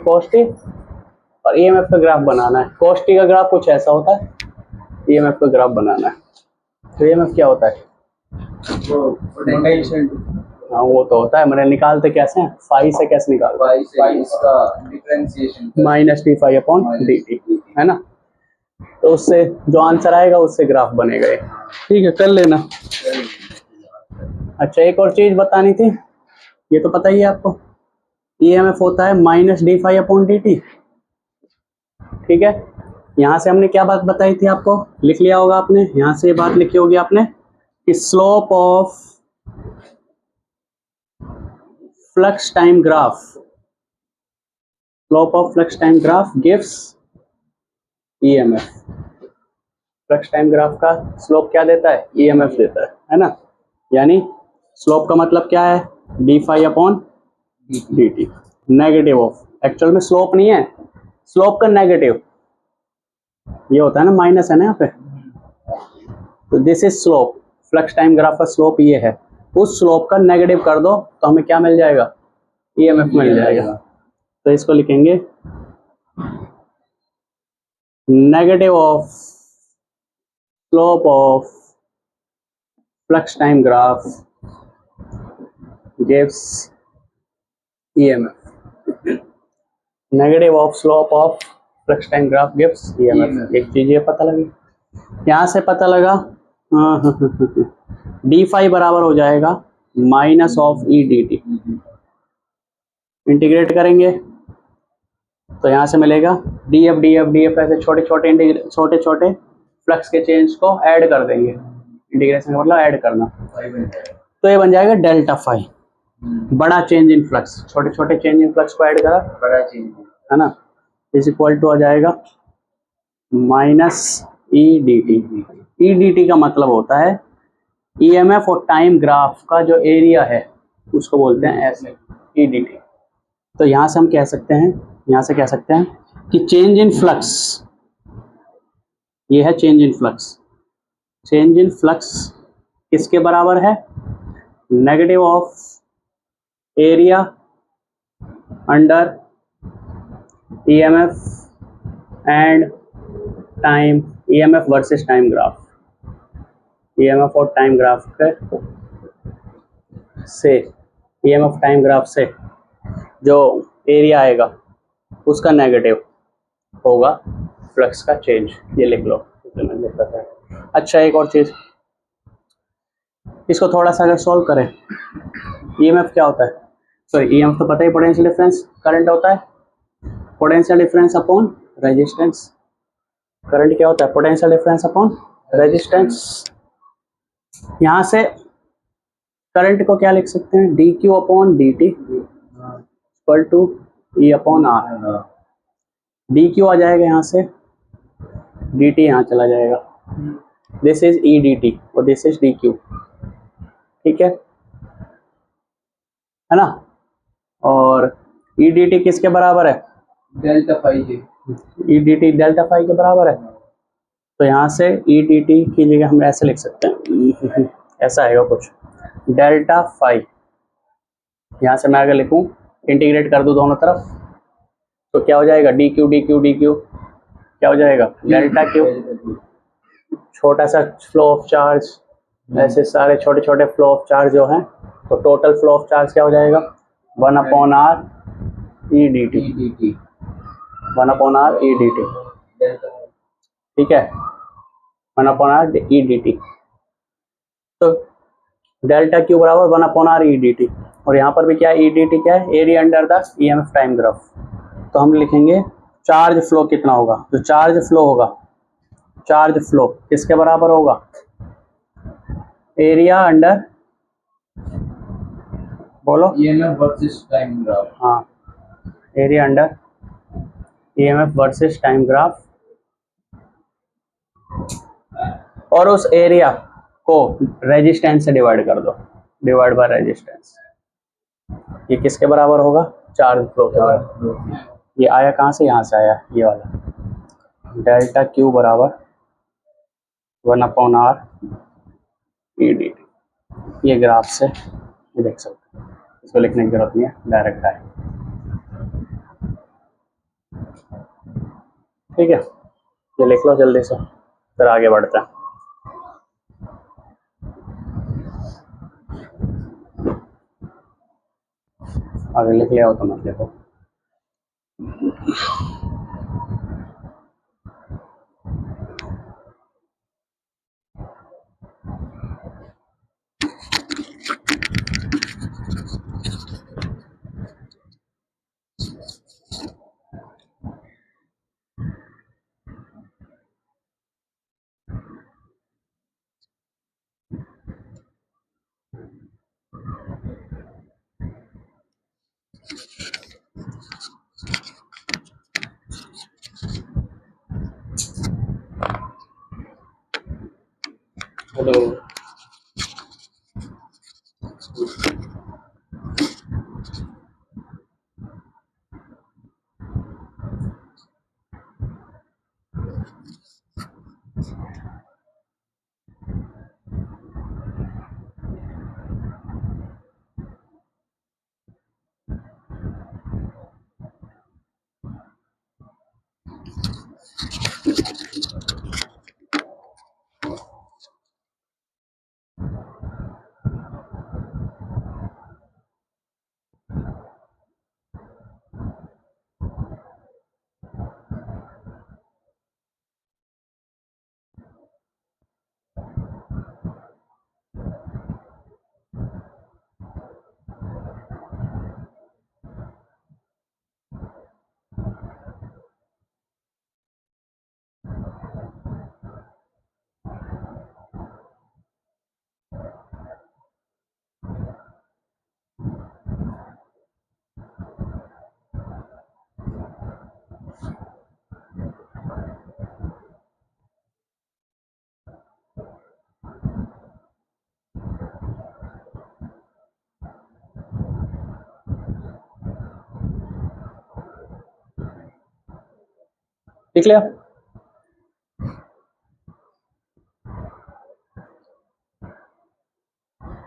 Cos T, और EMF का graph बनाना है। कॉस टी का ग्राफ कुछ ऐसा होता है, ईएमएफ का ग्राफ बनाना है। तो ईएमएफ क्या होता है? हाँ वो तो होता है, मैंने निकालते कैसे हैं, फाई से कैसे निकालते, minus d phi upon D t, है ना। तो उससे जो आंसर आएगा उससे ग्राफ बनेगा ये। ठीक है, कर लेना। अच्छा, एक और चीज बतानी थी, ये तो पता ही है आपको, ईएमएफ होता है minus d phi upon D t. ठीक है, यहाँ से हमने क्या बात बताई थी, आपको लिख लिया होगा आपने, यहाँ से ये बात लिखी होगी आपने कि slope of flux time graph, slope of flux time graph gives EMF. Flux time graph का स्लोप क्या देता है? ईएमएफ देता है ना। यानी स्लोप का मतलब क्या है? D phi upon D t, negative of, actual में स्लोप नहीं है, स्लोप का नेगेटिव ये होता है ना, माइनस है ना यहाँ पे। तो this is slope, flux time graph का स्लोप ये है, उस स्लोप का नेगेटिव कर दो तो हमें क्या मिल जाएगा? ईएमएफ मिल जाएगा। तो इसको लिखेंगे negative of slope of flux time graph gives EMF. Negative of slope of flux time graph gives EMF. एक चीज ये पता लगी, यहाँ से पता लगा डी फाई बराबर हो जाएगा minus of E D T. Integrate करेंगे तो यहाँ से मिलेगा D F D F D F, ऐसे छोटे छोटे फ्लक्स के चेंज को ऐड कर देंगे। इंटीग्रेशन का मतलब ऐड करना, तो ये बन जाएगा डेल्टा फाई, बड़ा चेंज इन फ्लक्स। छोटे छोटे चेंज इन फ्लक्स को ऐड करा, बड़ा चेंज, है ना। इज इक्वल टू आ जाएगा minus E D T. E D T का मतलब होता है ईएमएफ और टाइम ग्राफ का जो एरिया है उसको बोलते हैं ऐसे, ई डी टी। तो यहाँ से हम कह सकते हैं, यहाँ से कह सकते हैं कि चेंज इन फ्लक्स, ये है change in flux. Change in flux किसके बराबर है? Negative of area under EMF and time, EMF versus time graph. EMF और टाइम ग्राफ के से, ईएमएफ टाइम ग्राफ से जो एरिया आएगा उसका नेगेटिव होगा फ्लक्स का चेंज। ये लिख लो, मैंने लिख रखा है। अच्छा, एक और चीज, इसको थोड़ा सा अगर सॉल्व करें, ईएमएफ क्या होता है? सॉरी, ईएमएफ तो पता ही, पोटेंशियल डिफरेंस करंट होता है, potential difference upon resistance. Current क्या होता है? Potential difference upon resistance. यहाँ से करंट को क्या लिख सकते हैं? D Q upon D T equal to E upon R. D Q आ जाएगा यहाँ से, डी टी यहाँ चला जाएगा, this is E D T और दिस इज डी क्यू। ठीक है ना। और ई डी टी किसके बराबर है? डेल्टा फाई के। E D t delta phi के बराबर है। तो यहाँ से ई डी टी की जगह हम ऐसे लिख सकते हैं, ऐसा आएगा कुछ, डेल्टा फाई। यहाँ से मैं अगर लिखूं, इंटीग्रेट कर दूं दोनों तरफ, तो क्या हो जाएगा? D Q D Q D Q क्या हो जाएगा? Delta Q. छोटा सा फ्लो ऑफ चार्ज, ऐसे सारे छोटे छोटे फ्लो ऑफ चार्ज जो हैं, तो टोटल फ्लो ऑफ चार्ज क्या हो जाएगा? 1 upon R E D T, 1 upon R E D t. ठीक है, 1 upon R E D T. तो डेल्टा क्यू बराबर 1 upon R E D T, और यहाँ पर भी क्या है? ई डी टी क्या है? Area under the EMF time graph. तो हम लिखेंगे चार्ज फ्लो कितना होगा? जो चार्ज फ्लो होगा, चार्ज फ्लो किसके बराबर होगा? एरिया अंडर, बोलो, ईएमएफ वर्सेस टाइम ग्राफ। हाँ, area under EMF versus time graph. और उस एरिया को रेजिस्टेंस से डिवाइड कर दो, डिवाइड बाय रेजिस्टेंस। ये किसके बराबर होगा? चार्ज फ्लो के बराबर। ये आया कहाँ से? यहाँ से आया, ये वाला। डेल्टा क्यू बराबर 1 upon R E D T. ये ग्राफ से ये देख सकते हैं, इसको लिखने की जरूरत नहीं है, डायरेक्ट है। ठीक है, ये लिख लो जल्दी से, फिर आगे बढ़ते हैं। आगे लिख लिया हो तो मत लिखो। हेलो। लिख लिया?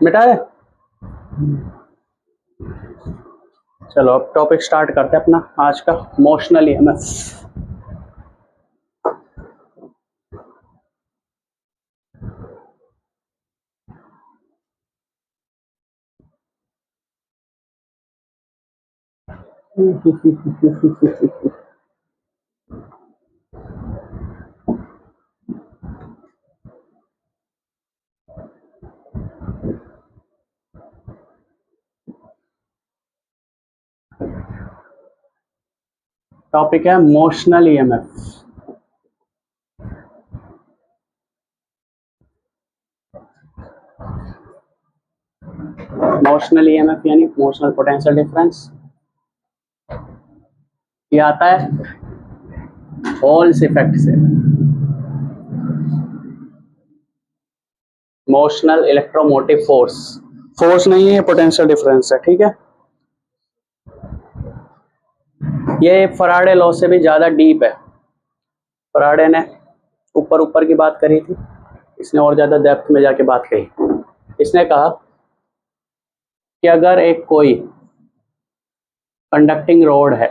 मिटाए? चलो अब टॉपिक स्टार्ट करते हैं अपना आज का, इमोशनल ईएमएफ। टॉपिक है इमोशनल ईएमएफ। इमोशनल ईएमएफ यानी इमोशनल पोटेंशियल डिफरेंस। ये आता है हॉल्स इफेक्ट से, इमोशनल इलेक्ट्रोमोटिव फोर्स। फोर्स नहीं है, पोटेंशियल डिफरेंस है, ठीक है। ये फराडे लॉ से भी ज्यादा डीप है। फराडे ने ऊपर ऊपर की बात करी थी, इसने और ज्यादा डेप्थ में जाके बात कही। इसने कहा कि अगर एक कोई कंडक्टिंग रोड है,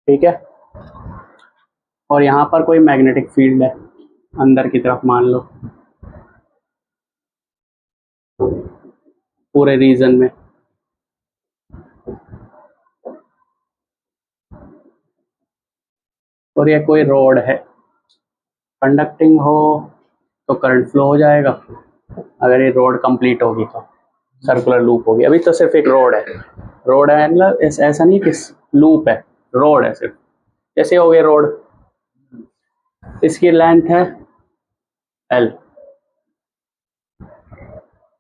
ठीक है, और यहाँ पर कोई मैग्नेटिक फील्ड है अंदर की तरफ, मान लो पूरे रीजन में, और ये कोई रोड है, कंडक्टिंग हो तो करंट फ्लो हो जाएगा। अगर ये रोड कंप्लीट होगी तो सर्कुलर लूप होगी। अभी तो सिर्फ एक रोड है, रोड है मतलब ऐसा नहीं कि लूप है, रोड है सिर्फ। जैसे हो गया रोड, इसकी लेंथ है L।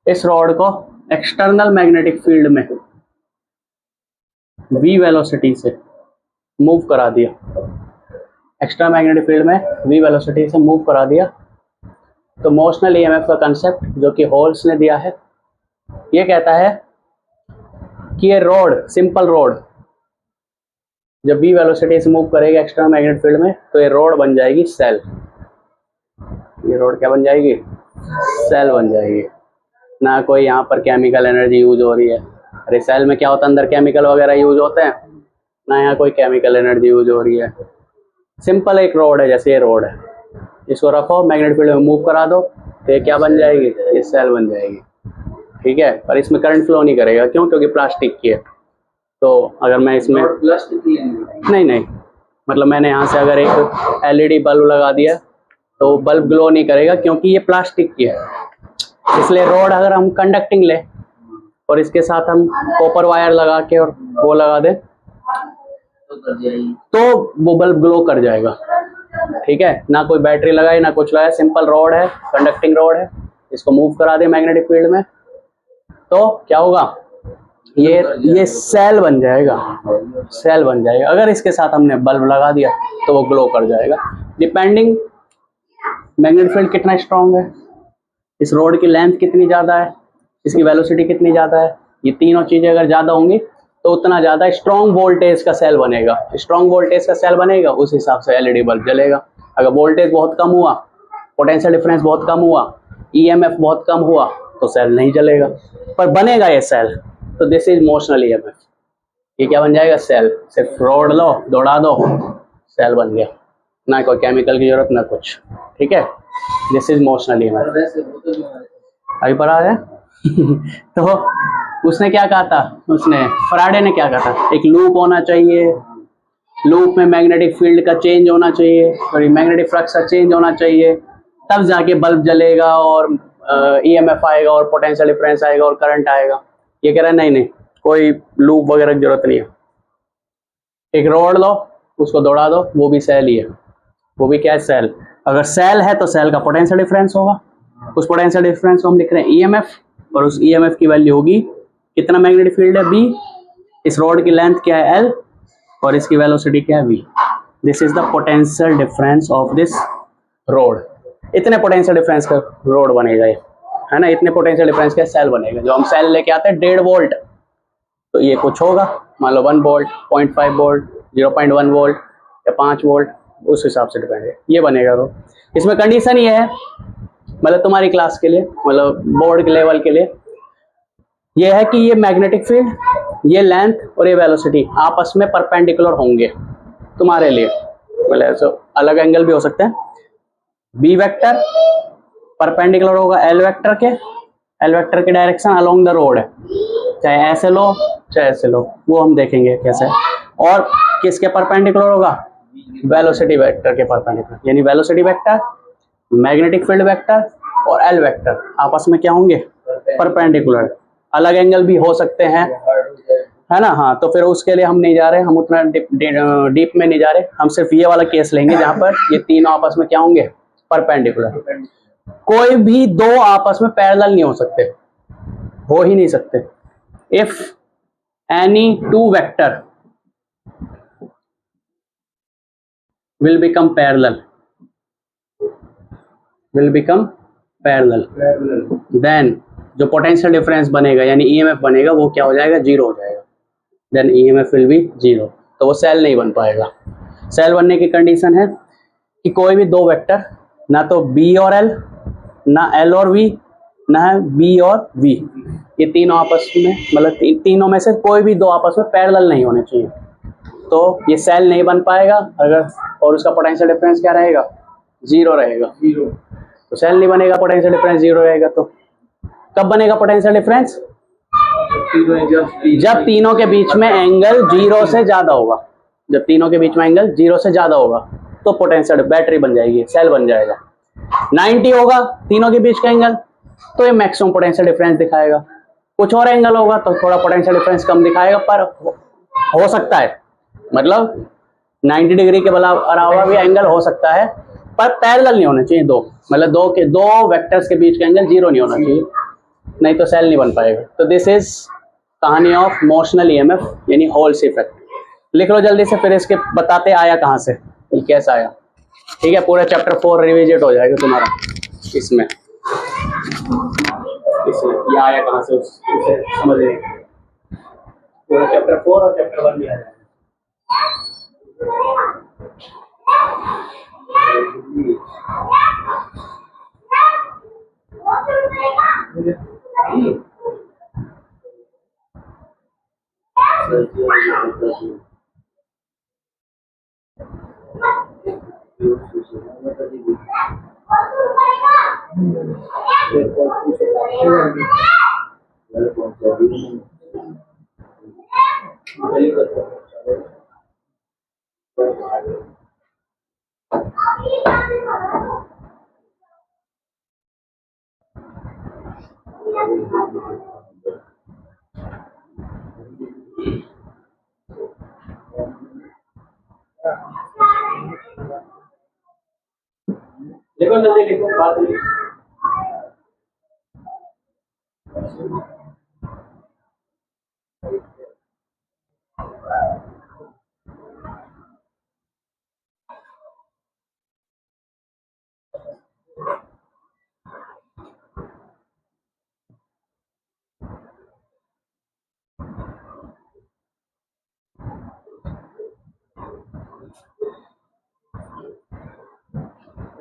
इस रोड को एक्सटर्नल मैग्नेटिक फील्ड में v वेलोसिटी से मूव करा दिया, एक्स्ट्रा मैग्नेटिक फील्ड में v वेलोसिटी से मूव करा दिया। तो इमोशनल ईएमएफ का कंसेप्ट जो कि हॉल्स ने दिया है, ये कहता है कि ये रोड, सिंपल रोड, जब v वेलोसिटी से मूव करेगी एक्सटर्नल मैग्नेटिक फील्ड में, तो ये रोड बन जाएगी सेल। ये रोड क्या बन जाएगी? सेल बन जाएगी। ना कोई यहाँ पर केमिकल एनर्जी यूज हो रही है। अरे सेल में क्या होता है, अंदर केमिकल वगैरह यूज होते हैं, ना यहाँ कोई केमिकल एनर्जी यूज हो रही है। सिंपल एक रोड है, जैसे ये रोड है, इसको रखो, मैग्नेटिक फील्ड में मूव करा दो, तो ये क्या बन जाएगी, ये सेल बन जाएगी। ठीक है, पर इसमें करंट फ्लो नहीं करेगा, क्यों, क्योंकि प्लास्टिक की है। तो अगर मैं इसमें प्लास्टिक की नहीं, मतलब मैंने यहाँ से अगर एक एलईडी बल्ब लगा दिया तो बल्ब ग्लो नहीं करेगा, क्योंकि ये प्लास्टिक की है। इसलिए रोड अगर हम कंडक्टिंग ले और इसके साथ हम कॉपर वायर लगा के और वो लगा दें तो वो बल्ब ग्लो कर जाएगा। ठीक है, ना कोई बैटरी लगाए ना कुछ लगाए, सिंपल रोड है, कंडक्टिंग रोड है, इसको मूव करा दे मैग्नेटिक फील्ड में तो क्या होगा, ये सेल बन जाएगा, सेल बन जाएगा। अगर इसके साथ हमने बल्ब लगा दिया तो वो ग्लो कर जाएगा। डिपेंडिंग मैग्नेटिक फील्ड कितना स्ट्रांग है, इस रोड की लेंथ कितनी ज़्यादा है, इसकी वेलोसिटी कितनी ज़्यादा है, ये तीनों चीज़ें अगर ज़्यादा होंगी तो उतना ज़्यादा स्ट्रांग वोल्टेज का सेल बनेगा। स्ट्रांग वोल्टेज का सेल बनेगा, उस हिसाब से एलईडी बल्ब जलेगा। अगर वोल्टेज बहुत कम हुआ, पोटेंशियल डिफरेंस बहुत कम हुआ, ईएमएफ बहुत कम हुआ तो सेल नहीं जलेगा, पर बनेगा ये सेल। तो दिस इज मोशनल ईएमएफ। ये क्या बन जाएगा, सेल। सिर्फ रोड लो, दौड़ा दो, सेल बन गया, ना कोई केमिकल की जरूरत ना कुछ। ठीक है, दिस इज मोशनल ईएमएफ। अभी पढ़ा है तो उसने क्या कहा था, फराडे ने क्या कहा था, एक लूप होना चाहिए, लूप में मैग्नेटिक फील्ड का चेंज होना चाहिए, सॉरी मैग्नेटिक फ्लक्स का चेंज होना चाहिए, तब जाके बल्ब जलेगा और ईएमएफ आएगा और पोटेंशियल डिफरेंस आएगा और करंट आएगा। ये कह रहा है नहीं, कोई लूप वगैरह की जरूरत नहीं है। एक रोड लो, उसको दौड़ा दो, वो भी सेल ही है, वो भी क्या है, सेल। अगर सेल है तो सेल का पोटेंशियल डिफरेंस होगा, उस पोटेंशियल डिफरेंस को हम लिख रहे हैं ईएमएफ, और उस ईएमएफ की वैल्यू होगी कितना, मैग्नेटिक फील्ड है बी, इस रोड की लेंथ क्या है एल, और इसकी वेलोसिटी क्या है V. This is the potential difference of this rod. इतने पोटेंशियल डिफरेंस का रोड बनेगा ये, है ना, इतने पोटेंशियल डिफरेंस का सेल बनेगा। जो हम सेल लेके आते हैं 1.5 वोल्ट, तो ये कुछ होगा, मान लो 1 वोल्ट, 0.5 वोल्ट, 0.1 वोल्ट या 5 वोल्ट, उस हिसाब से डिपेंड है, ये बनेगा। तो इसमें कंडीशन ये है, मतलब तुम्हारी क्लास के लिए, मतलब बोर्ड के लेवल के लिए, ये है कि ये मैग्नेटिक फील्ड, ये लेंथ और ये वेलोसिटी आपस में परपेंडिकुलर होंगे तुम्हारे लिए। मतलब अलग एंगल भी हो सकते हैं। बी वेक्टर परपेंडिकुलर होगा एल वेक्टर के डायरेक्शन अलोंग द रोड है, चाहे ऐसे लो चाहे ऐसे लो, वो हम देखेंगे कैसे। और किसके परपेंडिकुलर होगा, वेलोसिटी वेक्टर के परपेंडिकुलर, यानी velocity vector, magnetic field vector और एल वेक्टर आपस में क्या होंगे, परपेंडिकुलर। अलग एंगल भी हो सकते हैं, है ना। हाँ, तो फिर उसके लिए हम नहीं जा रहे, हम उतना डीप में नहीं जा रहे, हम सिर्फ ये वाला केस लेंगे जहां पर ये तीनों आपस में क्या होंगे, परपेंडिकुलर। कोई भी दो आपस में पैरेलल नहीं हो सकते, हो ही नहीं सकते। If any two vector will become parallel then जो पोटेंशियल डिफरेंस बनेगा यानी ईएमएफ बनेगा वो क्या हो जाएगा, जीरो हो जाएगा। Then EMF will be zero, तो वो सेल नहीं बन पाएगा। सेल बनने की कंडीशन है कि कोई भी दो वेक्टर, ना तो बी और एल, ना एल और वी, ना है बी और वी, ये तीनों आपस में, मतलब तीनों में से कोई भी दो आपस में पैरेलल नहीं होने चाहिए, तो ये सेल नहीं बन पाएगा। अगर और उसका पोटेंशियल डिफरेंस क्या रहेगा, जीरो रहेगा, तो सेल नहीं बनेगा, पोटेंशियल डिफरेंस जीरो रहेगा। तो कब बनेगा पोटेंशियल डिफरेंस, जब तीनों के बीच में एंगल जीरो से ज्यादा होगा। जब तीनों के बीच में एंगल जीरो से ज्यादा होगा तो पोटेंशियल बैटरी बन जाएगी, सेल बन जाएगा। 90 होगा तीनों के बीच का एंगल तो ये मैक्सिमम पोटेंशियल डिफरेंस दिखाएगा। कुछ और एंगल होगा तो थोड़ा पोटेंशियल डिफरेंस कम दिखाएगा, पर हो सकता है, मतलब 90 डिग्री के अलावा भी एंगल हो सकता है, पर पैरेलल नहीं होने चाहिए दो, मतलब दो वेक्टर्स के बीच का एंगल जीरो नहीं होना चाहिए, नहीं तो सेल नहीं बन पाएगा। तो दिस इज कहानी ऑफ मोशनल ईएमएफ यानी होल्स इफेक्ट। लिख लो जल्दी से, फिर इसके बताते आया कहाँ से, ये कैसा आया। ठीक है, पूरा चैप्टर 4 रिविजिट हो जाएगा तुम्हारा इसमें ये आया कहाँ से उसे समझ लेंगे। पूरा चैप्टर 4 और चैप्टर 1 भी आ जाएगा। देखो जल्दी लिखो बात नहीं।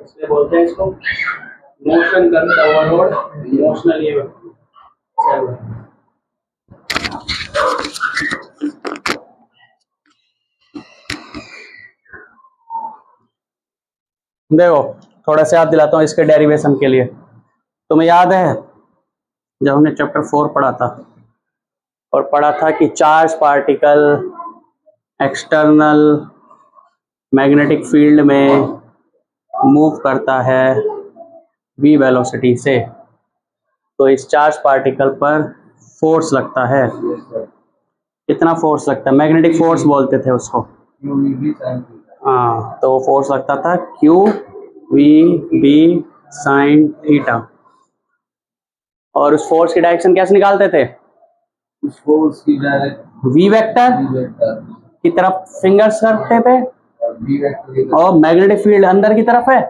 इसलिए बोलते हैं इसको मोशन करता हुआ रोड, इमोशनल ये सेल। देखो थोड़ा सा याद दिलाता हूँ इसके डेरिवेशन के लिए। तुम्हें याद है जब हमने चैप्टर 4 पढ़ा था और पढ़ा था कि charge particle external magnetic field में मूव करता है v वेलोसिटी से, तो इस चार्ज पार्टिकल पर फोर्स लगता है। कितना फोर्स लगता है? मैग्नेटिक फोर्स बोलते थे उसको। हाँ, तो वो फोर्स लगता था q v B sine theta. और उस फोर्स की डायरेक्शन कैसे निकालते थे? उस फोर्स की डायरेक्ट वी वेक्टर की तरफ फिंगर्स करते थे और मैग्नेटिक फील्ड अंदर की तरफ है,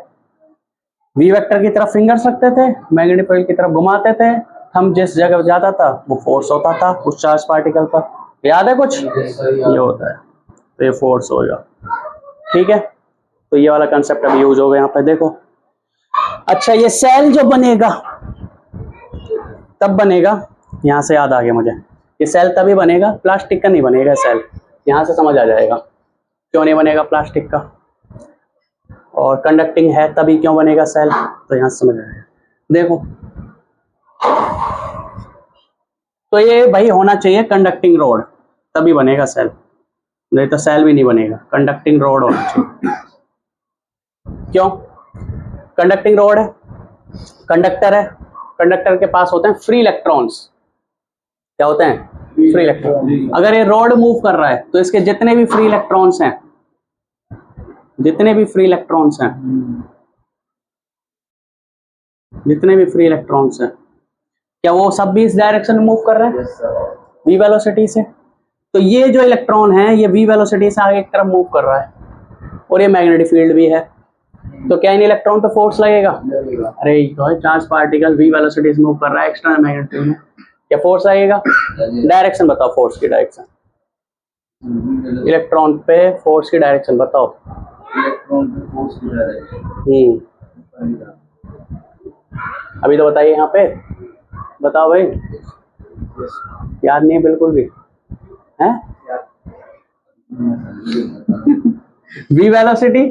वी वेक्टर की तरफ फिंगर्स रखते थे, मैग्नेटिक फील्ड की तरफ घुमाते थे। हम जिस जगह जाता था वो फोर्स होता था उस चार्ज पार्टिकल पर। याद है कुछ? ये होता है, तो ये फोर्स होगा। ठीक है, तो ये वाला कंसेप्ट अभी यूज होगा यहाँ पे। देखो अच्छा, ये सेल जो बनेगा तब बनेगा, यहाँ से याद आ गया मुझे, ये सेल तभी बनेगा, प्लास्टिक का नहीं बनेगा सेल। यहाँ से समझ आ जाएगा क्यों नहीं बनेगा प्लास्टिक का, और कंडक्टिंग है तभी क्यों बनेगा सेल, तो यहाँ से समझ आ जाएगा। देखो तो ये भाई होना चाहिए कंडक्टिंग रोड, तभी बनेगा सेल, नहीं तो सेल भी नहीं बनेगा। कंडक्टिंग रोड होना चाहिए। क्यों? कंडक्टिंग रोड है, कंडक्टर है, कंडक्टर के पास होते हैं फ्री इलेक्ट्रॉन्स। क्या होते हैं? Free electron. अगर ये रोड मूव कर रहा है तो इसके जितने भी फ्री इलेक्ट्रॉन्स हैं, जितने भी फ्री इलेक्ट्रॉन्स हैं, जितने भी फ्री इलेक्ट्रॉन्स हैं, क्या वो सब भी इस डायरेक्शन में मूव कर रहे हैं वी वेलोसिटी से? तो ये जो इलेक्ट्रॉन है ये वी वेलोसिटी से आगे की तरफ मूव कर रहा है, और ये मैग्नेटिक फील्ड भी है, तो क्या इन इलेक्ट्रॉन पे फोर्स लगेगा? अरे तो चार्ज पार्टिकल वी वेलोसिटी से मूव कर रहा है एक्सटर्नल मैग्नेटिक फील्ड में, क्या फोर्स लगेगा? डायरेक्शन बताओ, फोर्स की डायरेक्शन, इलेक्ट्रॉन पे फोर्स की डायरेक्शन बताओ। इलेक्ट्रॉन पे फोर्स की डायरेक्शन अभी तो बताइए यहाँ पे, बताओ भाई। याद नहीं है बिल्कुल भी है? वी वेलोसिटी,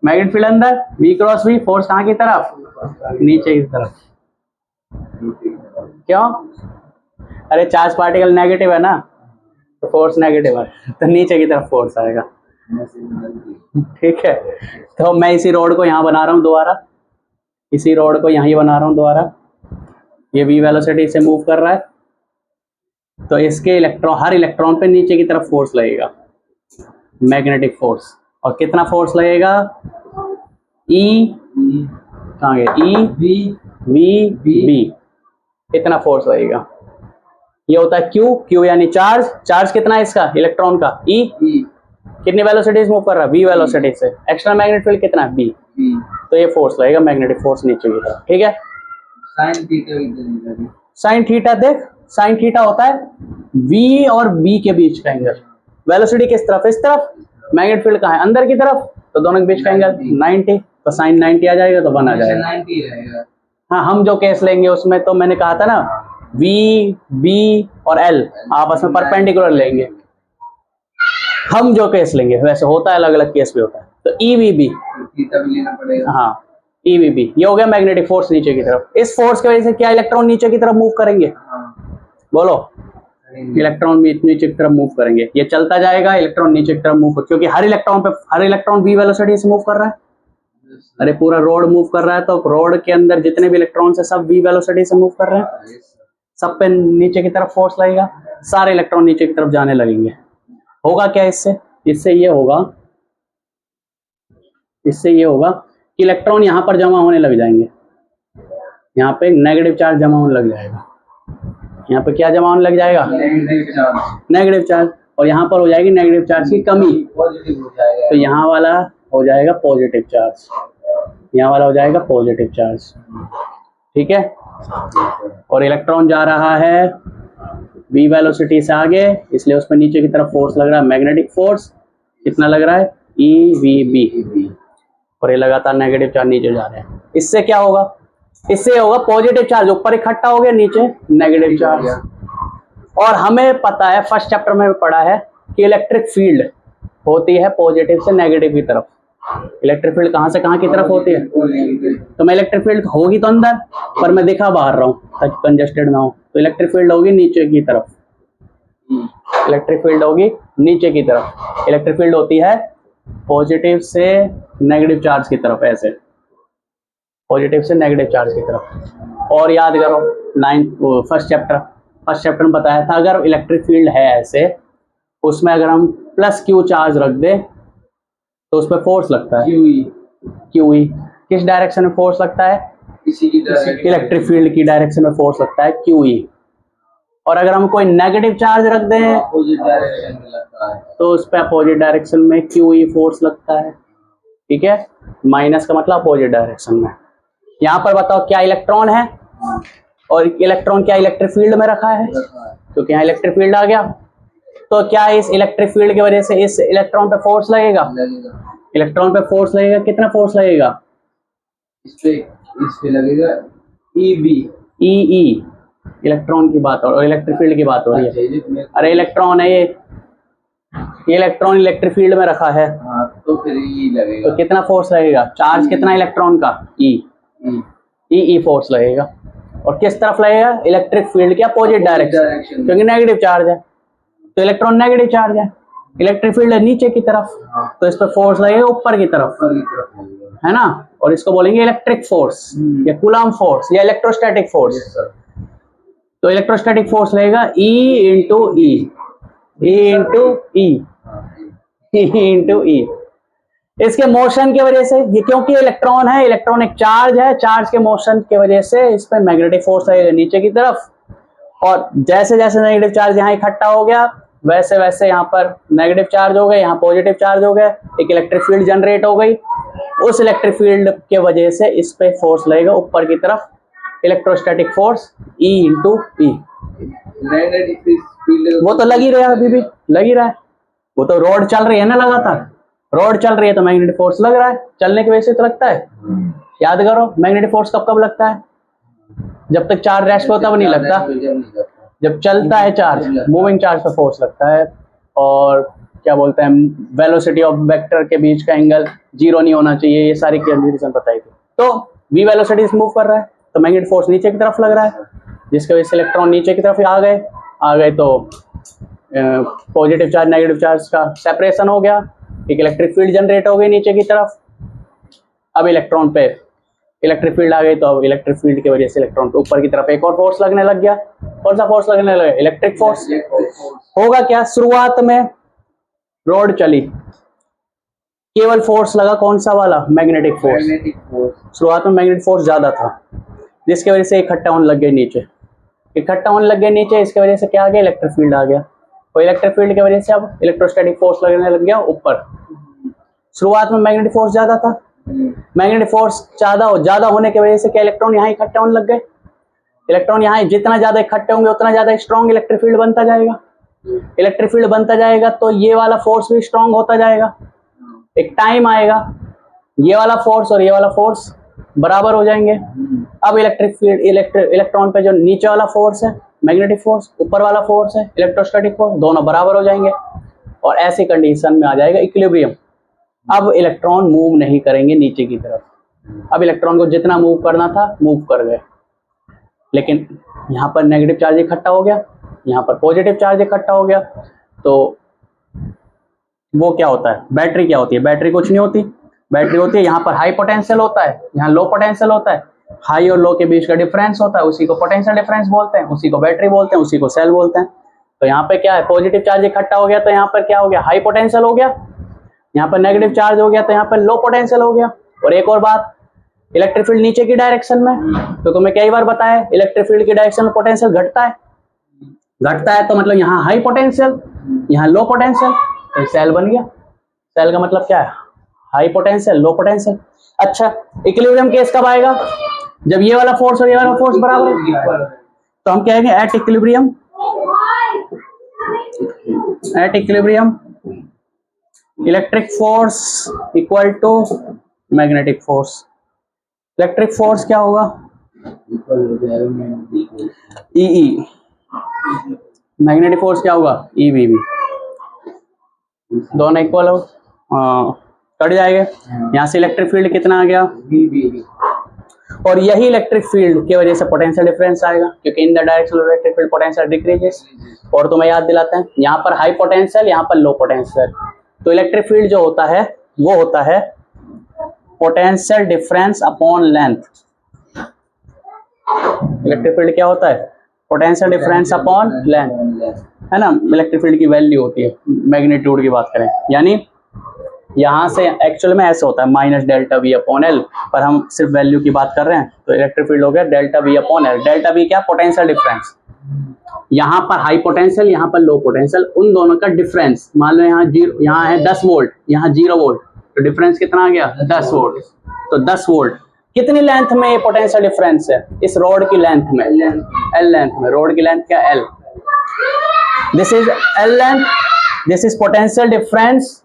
मैग्नेटिक फील्ड अंदर, वी क्रॉस वी, फोर्स कहाँ की तरफ? नीचे की तरफ। क्यों? अरे चार्ज पार्टिकल नेगेटिव है ना, तो फोर्स नेगेटिव है, तो नीचे की तरफ फोर्स आएगा। ठीक है, तो मैं इसी रोड को यहाँ बना रहा हूँ दोबारा, इसी रोड को यहीं बना रहा हूँ दोबारा। ये वी वेलोसिटी से मूव कर रहा है, तो इसके इलेक्ट्रॉन, हर इलेक्ट्रॉन पे नीचे की तरफ फोर्स लगेगा, मैग्नेटिक फोर्स। और कितना फोर्स लगेगा? ई कहाँ गया? ई वी बी, इतना फोर्स लगेगा। ये होता है क्यू, क्यू यानी चार्ज। चार्ज कितना है इसका, इलेक्ट्रॉन का? ई। कितनी वेलोसिटी से मूव कर रहा है? वी वेलोसिटी से। एक्सटर्नल मैग्नेटिक फील्ड कितना है? बी। तो ये फोर्स लगेगा, मैग्नेटिक फोर्स नीचे की तरफ। ठीक है, साइन थीटा देख, साइन थीटा होता है v और b के बीच का एंगल। वेलोसिटी किस तरफ? इस तरफ। मैग्नेटिक फील्ड कहाँ है? अंदर की तरफ, तो दोनों के बीच का एंगल 90, तो साइन 90 आ जाएगा, तो 1 आ जाएगा। 90 रहेगा। हाँ, हम जो केस लेंगे उसमें तो मैंने कहा था ना v, b और l आपस में परपेंडिकुलर लेंगे। हम जो केस लेंगे, वैसे होता है अलग अलग केस भी होता है। तो ई वी बी थीटा भी लेना पड़ेगा। हाँ, EVB ये हो गया मैग्नेटिक फोर्स नीचे की तरफ। इस फोर्स की वजह से क्या इलेक्ट्रॉन नीचे की तरफ मूव करेंगे? हाँ, बोलो, इलेक्ट्रॉन भी नीचे की तरफ मूव करेंगे। ये चलता जाएगा, इलेक्ट्रॉन नीचे की तरफ मूव, क्योंकि हर इलेक्ट्रॉन v वेलोसिटी से मूव कर रहा है। अरे पूरा रोड मूव कर रहा है, तो रोड के अंदर जितने भी इलेक्ट्रॉन्स है सब v वेलोसिटी से मूव कर रहे हैं। सब पे नीचे की तरफ फोर्स लगेगा, सारे इलेक्ट्रॉन नीचे की तरफ जाने लगेंगे। होगा क्या इससे? इससे ये होगा कि इलेक्ट्रॉन यहाँ पर जमा होने लग जाएंगे। यहाँ पे नेगेटिव चार्ज जमा होने लग जाएगा। यहाँ पे क्या जमा होने लग जाएगा? Negative charge. और यहाँ पर हो जाएगी नेगेटिव चार्ज की कमी, पॉजिटिव हो जाएगा। तो यहाँ वाला हो जाएगा पॉजिटिव चार्ज, यहाँ वाला हो जाएगा पॉजिटिव चार्ज। ठीक है, और इलेक्ट्रॉन जा रहा है v वेलोसिटी से आगे, इसलिए उसमें नीचे की तरफ फोर्स लग रहा है, मैग्नेटिक फोर्स। कितना लग रहा है? EVB। और ये लगातार नेगेटिव चार्ज नीचे जा रहे हैं। इससे क्या होगा? इससे होगा पॉजिटिव चार्ज ऊपर इकट्ठा हो गया, नीचे नेगेटिव चार्ज। और हमें पता है, फर्स्ट चैप्टर में पढ़ा है कि इलेक्ट्रिक फील्ड होती है पॉजिटिव से नेगेटिव की तरफ। इलेक्ट्रिक फील्ड कहाँ से कहाँ की तरफ होती है? तो मैं इलेक्ट्रिक फील्ड होगी तो अंदर, पर मैं दिखा बाहर रहा हूँ ताकि कंजस्टेड ना हो। तो इलेक्ट्रिक फील्ड होगी नीचे की तरफ, इलेक्ट्रिक फील्ड होगी नीचे की तरफ। इलेक्ट्रिक फील्ड होती है पॉजिटिव से नेगेटिव चार्ज की तरफ, ऐसे पॉजिटिव से नेगेटिव चार्ज की तरफ। और याद करो फर्स्ट चैप्टर में बताया था, अगर इलेक्ट्रिक फील्ड है ऐसे, उसमें अगर हम प्लस Q चार्ज रख दे तो उस पर फोर्स लगता है QE। किस डायरेक्शन में फोर्स लगता है? इलेक्ट्रिक फील्ड की डायरेक्शन में फोर्स लगता है QE। और अगर हम कोई नेगेटिव चार्ज रख दें अपोजिट डायरेक्शन में लगता है, तो उस पर अपोजिट डायरेक्शन में QE फोर्स लगता है। ठीक है, माइनस का मतलब अपोजिट डायरेक्शन में। यहाँ पर बताओ, क्या इलेक्ट्रॉन है? और इलेक्ट्रॉन क्या इलेक्ट्रिक फील्ड में रखा है? क्योंकि यहाँ इलेक्ट्रिक फील्ड आ गया, तो क्या इस इलेक्ट्रिक फील्ड की वजह से इस इलेक्ट्रॉन पे फोर्स लगेगा? इलेक्ट्रॉन पे फोर्स लगेगा। कितना फोर्स लगेगा? इस पे लगेगा EE। इलेक्ट्रॉन की बात और इलेक्ट्रिक फील्ड की बात हो रही है। अरे इलेक्ट्रॉन है ये इलेक्ट्रॉन इलेक्ट्रिक फील्ड में रखा है, तो फिर E लगेगा। तो कितना फोर्स लगेगा? चार्ज कितना इलेक्ट्रॉन का? EE फोर्स लगेगा। और किस तरफ लगेगा? इलेक्ट्रिक फील्ड के अपोजिट डायरेक्शन, क्योंकि नेगेटिव चार्ज है, तो इलेक्ट्रॉन नेगेटिव चार्ज है। इलेक्ट्रिक फील्ड है नीचे की तरफ, तो इस पर फोर्स लगेगा ऊपर की तरफ, है ना। और इसको बोलेंगे इलेक्ट्रिक फोर्स या कूलम फोर्स या इलेक्ट्रोस्टैटिक फोर्स। तो इलेक्ट्रोस्टैटिक फोर्स लगेगा E इंटू ई। इसके मोशन की वजह से, ये क्योंकि इलेक्ट्रॉन है, इलेक्ट्रॉनिक चार्ज है, चार्ज के मोशन की वजह से इस पर मैग्नेटिक फोर्स लगेगा नीचे की तरफ। और जैसे जैसे नेगेटिव चार्ज यहाँ इकट्ठा हो गया, वैसे वैसे यहाँ पर नेगेटिव चार्ज हो गए, यहाँ पॉजिटिव चार्ज हो गए, एक इलेक्ट्रिक फील्ड जनरेट हो गई। उस इलेक्ट्रिक फील्ड के वजह से इस पे फोर्स लगेगा ऊपर की तरफ, इलेक्ट्रोस्टैटिक फोर्स E इंटू ई। वो तो लग ही रहा है, अभी भी लग ही रहा है। वो तो रोड चल रही है ना, लगातार रोड चल रही है तो मैग्नेटिक फोर्स लग रहा है, चलने की वजह से तो लगता है। याद करो, मैग्नेटिक फोर्स कब कब लगता है? जब तक चार्ज रेस्ट पे होता है वो नहीं लगता, जब चलता है चार्ज, मूविंग चार्ज पे फोर्स लगता है। और क्या बोलते हैं, वेलोसिटी ऑफ वेक्टर के बीच का एंगल 0 नहीं होना चाहिए, ये सारी कंडीशन बताई थी। तो v वेलोसिटी से मूव कर रहा है तो मैग्नेटिक फोर्स नीचे की तरफ लग रहा है, जिसकी वजह से इलेक्ट्रॉन नीचे की तरफ आ गए तो पॉजिटिव चार्ज नेगेटिव चार्ज का सेपरेशन हो गया, एक इलेक्ट्रिक फील्ड जनरेट हो गई नीचे की तरफ। अब इलेक्ट्रॉन पे इलेक्ट्रिक फील्ड आ गई, तो अब इलेक्ट्रिक फील्ड की वजह से इलेक्ट्रॉन के ऊपर की तरफ एक और फोर्स लगने लग गया। कौन सा फोर्स लगने लगा? Electric force. होगा क्या? शुरुआत में रोड चली, केवल फोर्स लगा कौन सा वाला? Magnetic force. शुरुआत में मैग्नेटिक फोर्स ज्यादा था, जिसकी वजह से इकट्ठा होने लग गए नीचे, इसकी वजह से क्या आ गया? इलेक्ट्रिक फील्ड आ गया। और इलेक्ट्रिक फील्ड की वजह से अब इलेक्ट्रोस्टैटिक फोर्स लगने लग गया ऊपर। शुरुआत में मैग्नेटिक फोर्स ज्यादा था, मैग्नेटिक फोर्स ज्यादा होने की वजह से क्या इलेक्ट्रॉन यहाँ इकट्ठे होने लग गए। इलेक्ट्रॉन यहाँ जितना ज्यादा इकट्ठे होंगे उतना ज्यादा स्ट्रॉन्ग इलेक्ट्रिक फील्ड बनता जाएगा। इलेक्ट्रिक फील्ड बनता जाएगा तो ये वाला फोर्स भी स्ट्रॉन्ग होता जाएगा। एक टाइम आएगा ये वाला फोर्स और ये वाला फोर्स बराबर हो जाएंगे। अब इलेक्ट्रिक फील्ड इलेक्ट्रॉन पे जो नीचे वाला फोर्स है मैग्नेटिक फोर्स, ऊपर वाला फोर्स है इलेक्ट्रोस्टैटिक फोर्स, दोनों बराबर हो जाएंगे और ऐसी कंडीशन में आ जाएगा इक्विलिब्रियम। अब इलेक्ट्रॉन मूव नहीं करेंगे नीचे की तरफ। अब इलेक्ट्रॉन को जितना मूव करना था मूव कर गए, लेकिन यहाँ पर नेगेटिव चार्ज इकट्ठा हो गया, यहाँ पर पॉजिटिव चार्ज इकट्ठा हो गया। तो वो क्या होता है, बैटरी क्या होती है, बैटरी कुछ नहीं होती। बैटरी होती है यहाँ पर हाई पोटेंशियल होता है, यहाँ लो पोटेंशियल होता है। हाई और लो के बीच का डिफरेंस होता है, उसी को पोटेंशियल डिफरेंस बोलते हैं, उसी को बैटरी बोलते हैं, उसी को सेल बोलते हैं। तो यहाँ पे क्या है, पॉजिटिव चार्ज इकट्ठा हो गया तो यहाँ पर क्या हो गया, हाई पोटेंशियल हो गया। यहाँ पर नेगेटिव चार्ज हो गया तो यहाँ पर लो पोटेंशियल हो गया। और एक और बात, इलेक्ट्रिक फील्ड नीचे की डायरेक्शन में, तो तुम्हें कई बार बताया इलेक्ट्रिक फील्ड की डायरेक्शन में पोटेंशियल घटता है। घटता है तो मतलब यहाँ हाई पोटेंशियल, यहाँ लो पोटेंशियल, तो सेल बन गया। सेल का मतलब क्या है, हाई पोटेंशियल लो पोटेंशियल। अच्छा, इक्विलिब्रियम केस कब आएगा, जब ये वाला फोर्स और ये वाला फोर्स बराबर है। तो हम कहेंगे at equilibrium, at equilibrium electric force equal to magnetic force. Electric force क्या होगा, ई, मैग्नेटिक फोर्स क्या होगा, ई बी। दोनों इक्वल हो, कट जाएगा। यहाँ से इलेक्ट्रिक फील्ड कितना आ गया, और यही इलेक्ट्रिक फील्ड की वजह से पोटेंशियल डिफरेंस आएगा, क्योंकि इन the direction of electric field potential decreases. और तुम्हें याद दिलाते हैं, यहाँ पर हाई पोटेंशियल, यहाँ पर लो पोटेंशियल। तो इलेक्ट्रिक फील्ड जो होता है वो होता है potential difference upon length. Electric field क्या होता है, पोटेंशियल डिफरेंस अपॉन लेंथ, है ना। इलेक्ट्रिक फील्ड की वैल्यू होती है, मैग्नीट्यूड की बात करें, यानी यहाँ से एक्चुअल में ऐसे होता है minus delta we upon L, पर हम सिर्फ वैल्यू की बात कर रहे हैं। तो इलेक्ट्रिक फील्ड हो गया delta we upon L. Delta we क्या, पोटेंशियल डिफरेंस। यहाँ पर हाई पोटेंशियल, यहाँ पर लो पोटेंशियल, उन दोनों का डिफरेंस। मान लो यहाँ जीरो, यहाँ है 10 वोल्ट, यहाँ 0 वोल्ट, तो डिफरेंस कितना आ गया, 10 वोल्ट। तो 10 वोल्ट कितनी लेंथ में ये पोटेंशियल डिफरेंस है, इस रोड की लेंथ में, एल लेंथ में। रोड की लेंथ क्या, L. This is L length, this is potential difference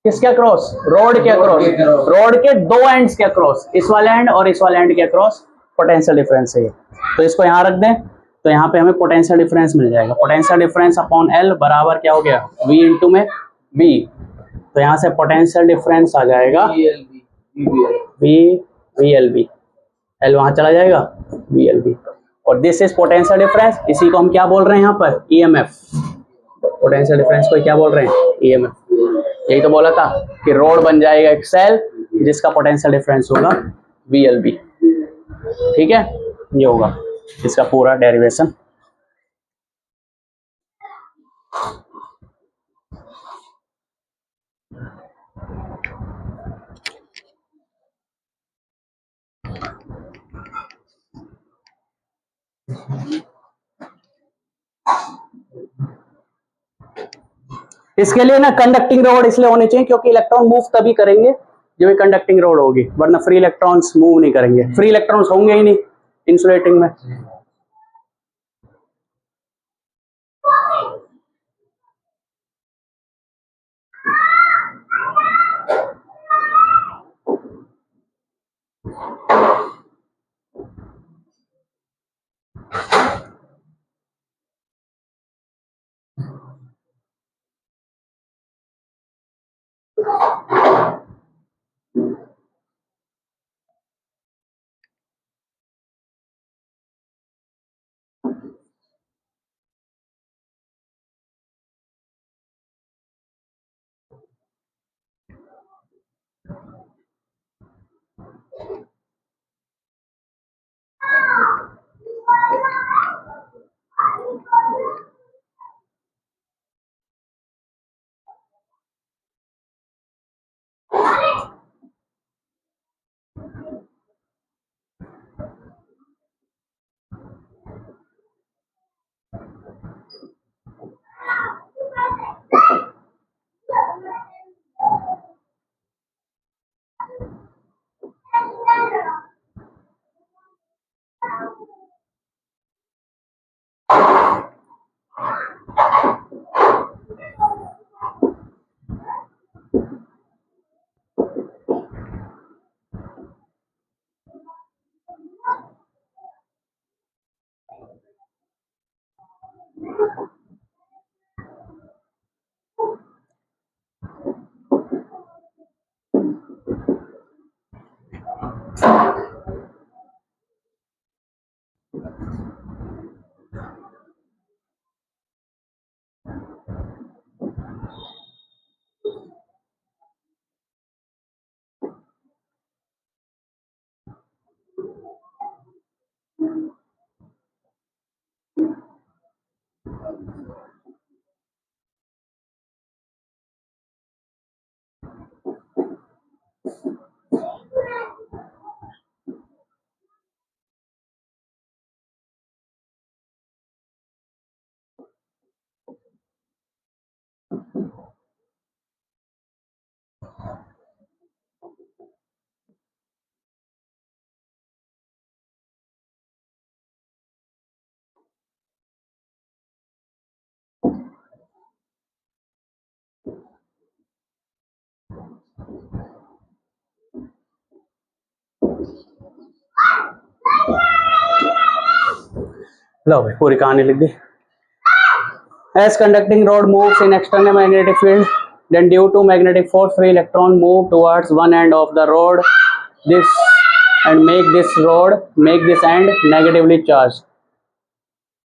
किसके अक्रॉस, रोड के अक्रॉस, रोड के दो एंड्स के अक्रॉस, इस वाले एंड और इस वाले एंड के अक्रॉस पोटेंशियल डिफरेंस है। तो इसको यहाँ रख दें, तो यहाँ पे हमें पोटेंशियल डिफरेंस मिल जाएगा। पोटेंशियल डिफरेंस अपॉन एल बराबर क्या हो गया, वी इंटू में बी। तो यहाँ से पोटेंशियल डिफरेंस आ जाएगा वी एल बी, एल वहां चला जाएगा, वी एल बी। और दिस इज पोटेंशियल डिफरेंस, इसी को हम क्या बोल रहे हैं यहाँ पर, ईएमएफ। पोटेंशियल डिफरेंस को क्या बोल रहे हैं, ईएमएफ। यही तो बोला था कि रोड बन जाएगा एक सेल जिसका पोटेंशियल डिफरेंस होगा वी एल बी। ठीक है, ये होगा इसका पूरा डेरिवेशन। इसके लिए ना कंडक्टिंग रोड इसलिए होनी चाहिए क्योंकि इलेक्ट्रॉन मूव तभी करेंगे जब कंडक्टिंग रोड होगी, वरना फ्री इलेक्ट्रॉन्स मूव नहीं करेंगे। फ्री इलेक्ट्रॉन्स होंगे ही नहीं इंसुलेटिंग में। लो भाई पूरी कहानी लिख दी। As conducting rod moves in external magnetic field, then due to magnetic force, free electron move towards one end of the rod. This and make this end negatively charged.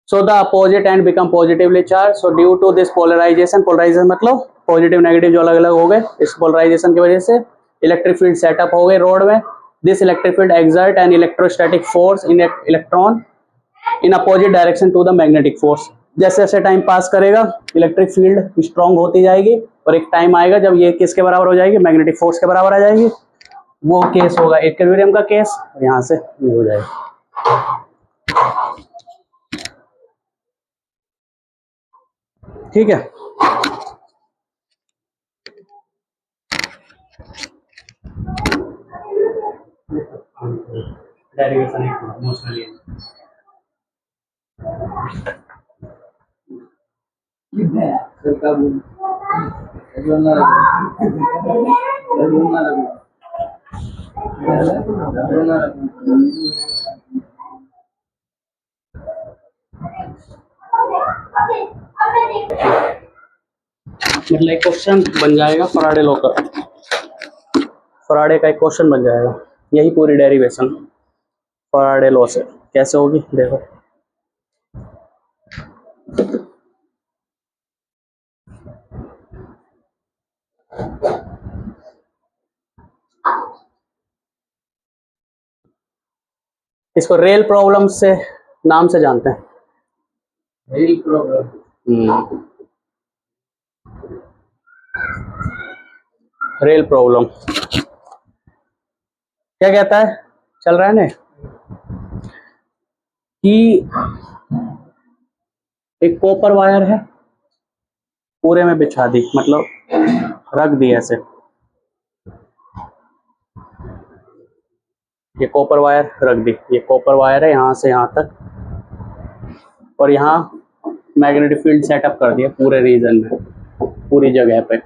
So the opposite end become positively charged. So due to this polarization मतलब positive negative जो अलग अलग हो गए, इस polarisation की वजह से इलेक्ट्रिक फील्ड सेटअप हो गए रोड में। This electric field exert an electrostatic force in electron in opposite direction to the magnetic force. जैसे जैसे टाइम पास करेगा इलेक्ट्रिक फील्ड स्ट्रांग होती जाएगी और एक टाइम आएगा जब ये किसके बराबर हो जाएगी, मैग्नेटिक फोर्स के बराबर आ जाएगी। वो केस होगा इक्विलिब्रियम का केस, और यहाँ से ये हो जाएगा। ठीक है, डेरिवेशन इमोशनली मतलब एक क्वेश्चन बन जाएगा फराडे लॉ का, फराडे का एक क्वेश्चन बन जाएगा। यही पूरी डेरिवेशन फराडे लॉ से कैसे होगी देखो। इसको रेल प्रॉब्लम से नाम से जानते हैं, रेल प्रॉब्लम। रेल प्रॉब्लम क्या कहता है, चल रहा है ना, कि एक कॉपर वायर है पूरे में बिछा दी, मतलब रख दी ऐसे, ये कॉपर वायर रख दी, ये कॉपर वायर है यहाँ से यहाँ तक, और यहाँ मैग्नेटिक फील्ड सेटअप कर दिया पूरे रीजन में, पूरी जगह पे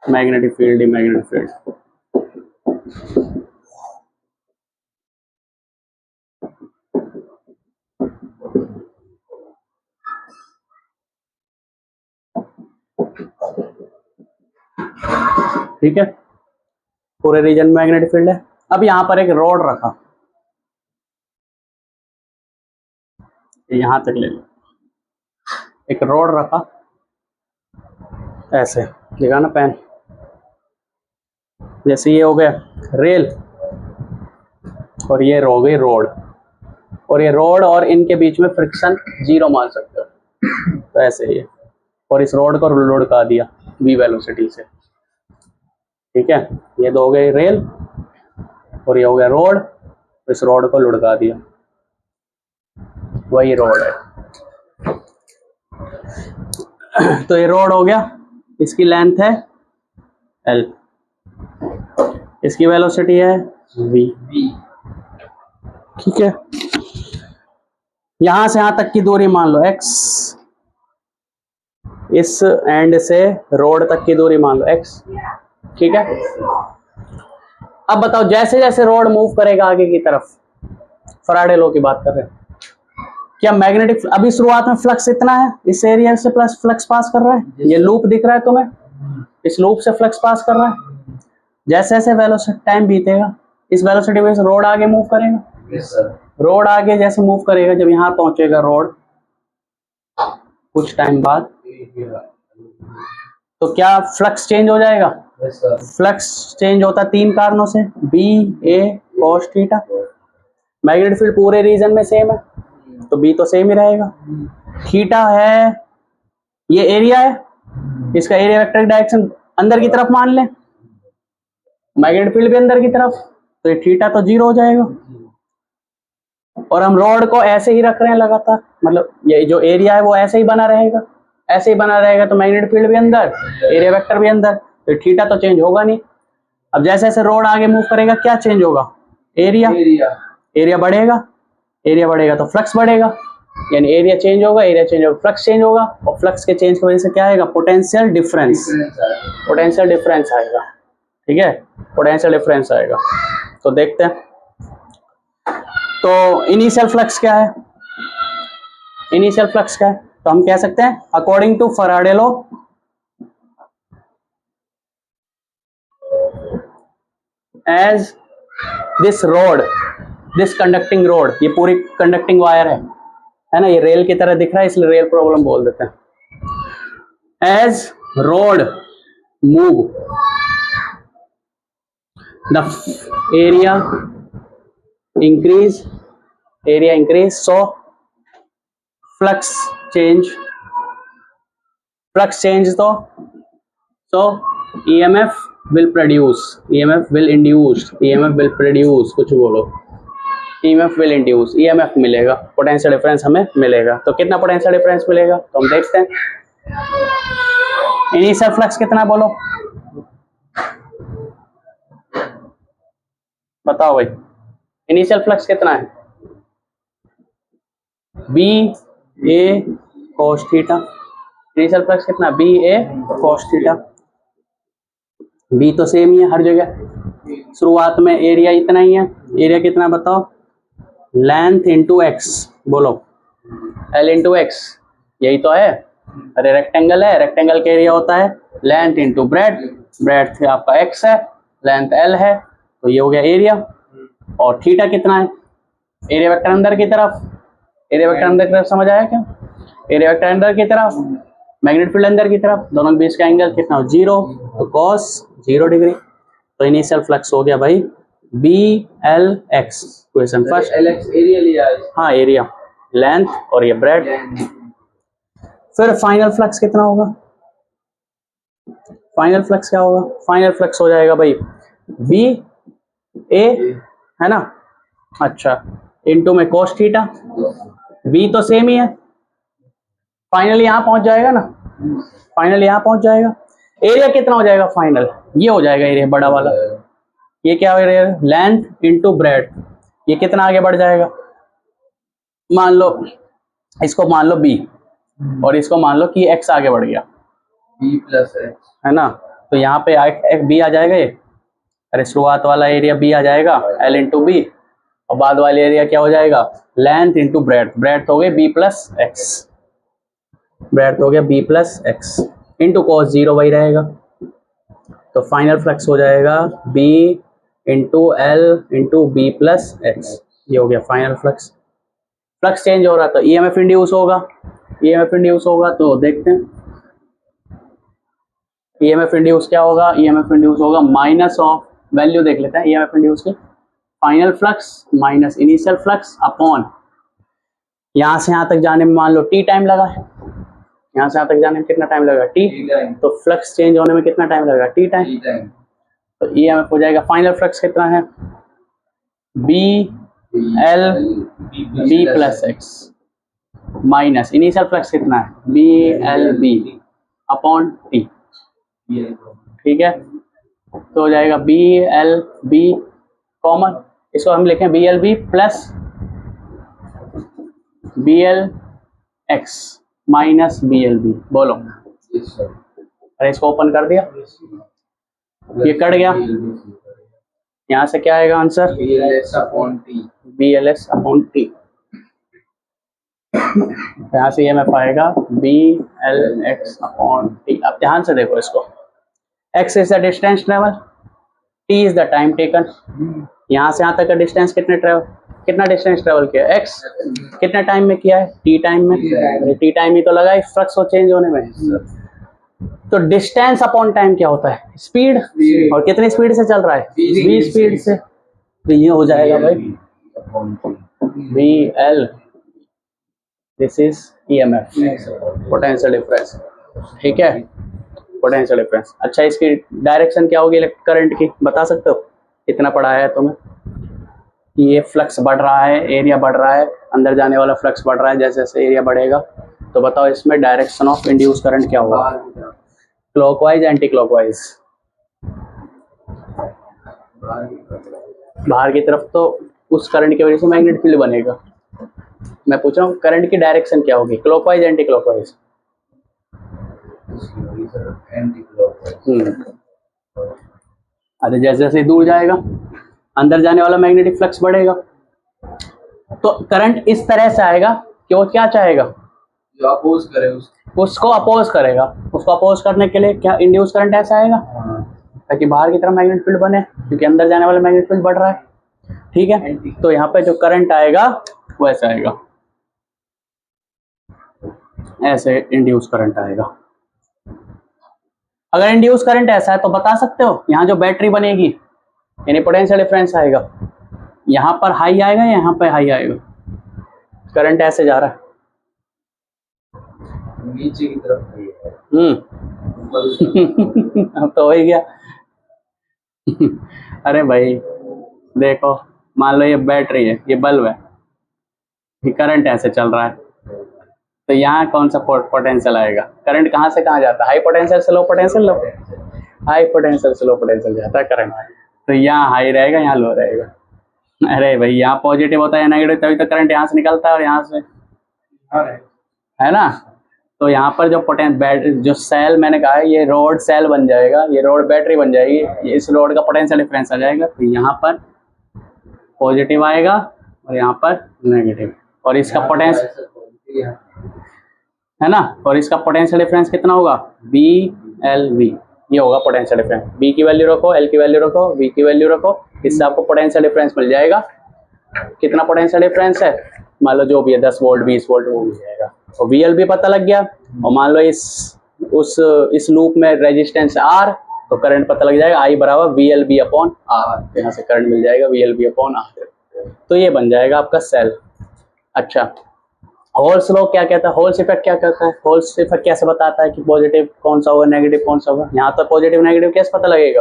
मैग्नेटिक फील्ड ही मैग्नेटिक फील्ड। ठीक है, पूरे रीजन में मैग्नेटिक फील्ड है। अब यहाँ पर एक रॉड रखा, यहाँ तक ले लो, एक रॉड रखा ऐसे, देखा ना पेन, जैसे ये हो गया रेल और ये हो गई रोड, और ये रोड और इनके बीच में फ्रिक्शन 0 मान सकते हो, तो ऐसे ही है, और इस रोड को लुढ़का दिया v वेलोसिटी से। ठीक है, ये दो हो गए रेल और ये हो गया रोड, इस रोड को लुढ़का दिया, वही रोड है। तो ये रोड हो गया, इसकी लेंथ है l, इसकी वेलोसिटी है v। ठीक है, यहां से यहां तक की दूरी मान लो x, इस एंड से रोड तक की दूरी मान लो x। ठीक है, अब बताओ जैसे जैसे रोड मूव करेगा आगे की तरफ, फराडे लॉ की बात कर रहे हैं, क्या मैग्नेटिक, अभी शुरुआत में फ्लक्स इतना है, इस एरिया से प्लस फ्लक्स पास कर रहा है, ये लूप दिख रहा है तुम्हें, इस लूप से फ्लक्स पास कर रहा है। जैसे जैसे वेलोसिटी टाइम बीतेगा इस वेलोसिटी में रोड आगे मूव करेगा। yes, रोड आगे जैसे मूव करेगा, जब यहाँ पहुंचेगा रोड कुछ टाइम बाद, तो क्या फ्लक्स चेंज हो जाएगा। yes, फ्लक्स चेंज होता है 3 कारणों से, बी ए कॉस थीटा। मैग्नेटिक फील्ड पूरे रीजन में सेम है तो बी तो सेम ही रहेगा। थीटा है, ये एरिया है, इसका एरिया वेक्टर डायरेक्शन अंदर की तरफ मान लें, मैग्नेटिक फील्ड भी अंदर की तरफ, तो ये थीटा तो 0 हो जाएगा। और हम रॉड को ऐसे ही रख रहे हैं लगातार, मतलब ये जो एरिया है वो ऐसे ही बना रहेगा, ऐसे ही बना रहेगा, तो मैग्नेटिक फील्ड भी अंदर, एरिया वेक्टर भी अंदर, तो थीटा तो चेंज होगा नहीं। अब जैसे जैसे रॉड आगे मूव करेगा क्या चेंज होगा? एरिया बढ़ेगा, एरिया बढ़ेगा तो फ्लक्स बढ़ेगा, यानी एरिया चेंज होगा, एरिया चेंज होगा, फ्लक्स चेंज होगा, और फ्लक्स के चेंज की वजह से क्या आएगा? पोटेंशियल डिफरेंस आएगा। ठीक है, पोटेंशियल डिफरेंस आएगा। तो देखते हैं, तो इनिशियल फ्लक्स क्या है? इनिशियल फ्लक्स क्या है? तो हम कह सकते हैं according to Faraday law, as this conducting rod, ये पूरी कंडक्टिंग वायर है ना, ये रेल की तरह दिख रहा है इसलिए रेल प्रॉब्लम बोल देते हैं। As rod move the area increase, so flux change तो so EMF will produce, कुछ बोलो, EMF will induce, EMF मिलेगा, पोटेंशियल डिफरेंस हमें मिलेगा। तो कितना पोटेंशियल डिफरेंस मिलेगा? तो हम देखते हैं। इनिशियल फ्लक्स कितना बोलो, बताओ भाई, इनिशियल फ्लक्स कितना है? बी ए cos थीटा। इनिशियल फ्लक्स कितना? बी ए cos थीटा। बी तो सेम ही है हर जगह, शुरुआत में एरिया इतना ही है, एरिया कितना बताओ? लेंथ इंटू एक्स, बोलो एल इंटू एक्स, यही तो है। अरे रेक्टेंगल है, रेक्टेंगल का एरिया होता है लेंथ इंटू ब्रेड्थ आपका एक्स है, लेंथ एल है, तो ये हो गया एरिया। और थीटा कितना है? एरिया वेक्टर अंदर की तरफ, समझ आया क्या? एरिया वेक्टर अंदर की तरफ, मैग्नेटिक फील्ड अंदर की तरफ, दोनों के बीच का एंगल कितना हो? 0, तो cos 0 डिग्री। तो इनिशियल फ्लक्स हो गया भाई BLX, question first. LX area लिया है। हाँ, एरिया, लेंथ और ये ब्रेड। फिर फाइनल फ्लक्स कितना होगा? फाइनल फ्लक्स क्या होगा? फाइनल फ्लक्स हो जाएगा भाई BA, है ना, अच्छा, इनटू में cos थीटा, B तो सेम ही है, फाइनल यहाँ पहुंच जाएगा ना, फाइनल यहाँ पहुंच जाएगा। एरिया कितना हो जाएगा फाइनल? ये हो जाएगा एरिया बड़ा वाला, ये क्या हो जाएगा? Length into breadth. ये कितना आगे बढ़ जाएगा? मान लो इसको मान लो B, और इसको मान लो कि x आगे बढ़ गया, B प्लस एक्स, है ना, तो यहाँ पे B आ जाएगा ये, अरे शुरुआत वाला एरिया B आ जाएगा L इंटू बी, और बाद वाला एरिया क्या हो जाएगा? लेंथ इंटू ब्रेड हो गए B plus x, into cos 0 वही रहेगा। तो फाइनल फ्लक्स हो जाएगा B into L into B plus x, ये हो गया फाइनल फ्लक्स। फ्लक्स चेंज हो रहा तो EMF इंड्यूस होगा, तो देखते हैं EMF इंड्यूस क्या होगा? EMF इंड्यूस होगा माइनस ऑफ, वैल्यू देख लेते हैं EMF इंड्यूस की, final flux minus initial flux upon, यहाँ से यहाँ तक जाने में मान लो T टाइम लगा है, यहाँ से यहाँ तक जाने में कितना टाइम लगेगा? T, तो फ्लक्स चेंज होने में कितना टाइम लगेगा? T time. तो EMF हो जाएगा, फाइनल फ्लक्स कितना है? BL B plus x minus initial flux कितना है? BLB अपॉन T, ठीक है। तो हो जाएगा BLB कॉमन, इसको हम लिखें BLB plus BLX minus BLB, बोलो। अरे इसको ओपन कर दिया, ये कट गया, यहाँ से क्या आएगा आंसर? BLS upon T। यहाँ से EMF आएगा BLX अपॉन T। अब ध्यान से देखो इसको, X is the distance travel, T is the time taken. यहाँ से यहाँ तक का डिस्टेंस कितना डिस्टेंस ट्रेवल किया? X कितने टाइम में किया है? T टाइम में। T टाइम ही तो लगा है फ्लक्स को चेंज होने में। तो डिस्टेंस अपॉन टाइम क्या होता है? स्पीड, और कितनी स्पीड से चल रहा है? v स्पीड से, तो ये हो जाएगा भाई BL, this is EMF, potential difference, ठीक है, पोटेंशियल डिफरेंस। अच्छा, इसकी डायरेक्शन क्या होगी करंट की, बता सकते हो? इतना पढ़ा है तुम्हें कि ये फ्लक्स बढ़ रहा है, एरिया बढ़ रहा है, अंदर जाने वाला फ्लक्स बढ़ रहा है, जैसे जैसे एरिया बढ़ेगा। तो बताओ इसमें डायरेक्शन ऑफ इंड्यूस करंट क्या होगा? Clockwise, anti clockwise? बाहर की तरफ। तो उस करंट की वजह से मैग्नेटिक फील्ड बनेगा। मैं पूछ रहा हूँ करंट की डायरेक्शन क्या होगी, क्लॉकवाइज एंटी क्लॉकवाइज? अरे जैसे जैसे दूर जाएगा अंदर जाने वाला मैग्नेटिक फ्लक्स बढ़ेगा। तो करंट इस तरह से आएगा कि वो क्या चाहेगा, जो अपोज करे उसको अपोज करेगा। उसको अपोज करने के लिए क्या इंड्यूस करंट ऐसा आएगा ताकि बाहर की तरफ मैग्नेटिक फील्ड बने, क्योंकि अंदर जाने वाला मैग्नेटिक फील्ड बढ़ रहा है। ठीक है, तो यहाँ पे जो करंट आएगा वो ऐसा आएगा, ऐसे इंड्यूस करंट आएगा। अगर इंड्यूस करंट ऐसा है तो बता सकते हो यहाँ जो बैटरी बनेगी यानी पोटेंशियल डिफरेंस आएगा, यहाँ पर हाई आएगा, यहाँ पर हाई आएगा। करंट ऐसे जा रहा है नीचे की तरफ अब तो हो ही गया। अरे भाई देखो, मान लो ये बैटरी है, ये बल्ब है, ये करंट ऐसे चल रहा है, तो यहाँ कौन सा पोटेंशियल आएगा? करंट कहाँ से कहाँ जाता है? हाई पोटेंशियल से लो पोटेंशियल, हाई पोटेंशियल से लो पोटेंशियल जाता है करंट। तो यहाँ हाई रहेगा, यहाँ लो रहेगा। अरे भाई यहाँ पॉजिटिव होता है नेगेटिव, तभी तो करंट यहाँ से निकलता है और यहाँ से, है ना? तो यहाँ पर जो बैटरी जो सेल मैंने कहा है, ये रोड सेल बन जाएगा, ये रोड बैटरी बन जाएगी, इस रोड का पोटेंशियल डिफरेंस आ जाएगा। तो यहाँ पर पॉजिटिव आएगा और यहाँ पर नेगेटिव, और इसका पोटेंशियल, है ना? और इसका पोटेंशियल डिफरेंस कितना होगा? BLV, ये होगा पोटेंशियल डिफरेंस। B की वैल्यू रखो, L की वैल्यू रखो, V की वैल्यू रखो, इससे आपको पोटेंशियल डिफरेंस मिल जाएगा। कितना पोटेंशियल डिफरेंस है? मान लो जो भी है 10 वोल्ट 20 वोल्ट वो मिल जाएगा। और VL भी पता लग गया, और मान लो इस लूप में रेजिस्टेंस R, तो करंट पता लग जाएगा, I बराबर VLB अपॉन R। यहाँ से करंट मिल जाएगा VLB अपॉन R। तो ये बन जाएगा आपका सेल। अच्छा, होल्स लॉ क्या कहता है? होल्स इफेक्ट क्या कहता है? होल्स इफेक्ट कैसे बताता है कि पॉजिटिव कौन सा होगा, नेगेटिव कौन सा होगा? यहाँ तो पॉजिटिव नेगेटिव कैसे पता लगेगा?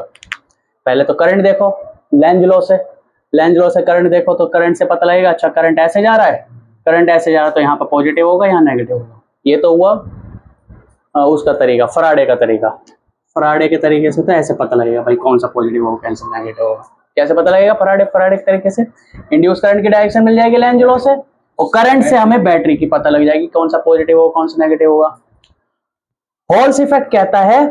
पहले तो करंट देखो, लेंज लॉ से करंट देखो, तो करंट से पता लगेगा। अच्छा, करंट ऐसे जा रहा है, करंट ऐसे जा रहा है, तो यहाँ पर पॉजिटिव होगा, यहाँ नेगेटिव होगा। ये तो हुआ उसका तरीका, फराडे का तरीका। फराडे के तरीके से तो ऐसे पता लगेगा भाई कौन सा पॉजिटिव होगा, कौन सा नेगेटिव होगा। कैसे पता लगेगा? फराडे के तरीके से इंड्यूस करंट की डायरेक्शन मिल जाएगी लेंज लॉ से, और करंट से हमें बैटरी की पता लग जाएगी कौन सा पॉजिटिव होगा, कौन सा नेगेटिव होगा। होल्स इफेक्ट कहता है,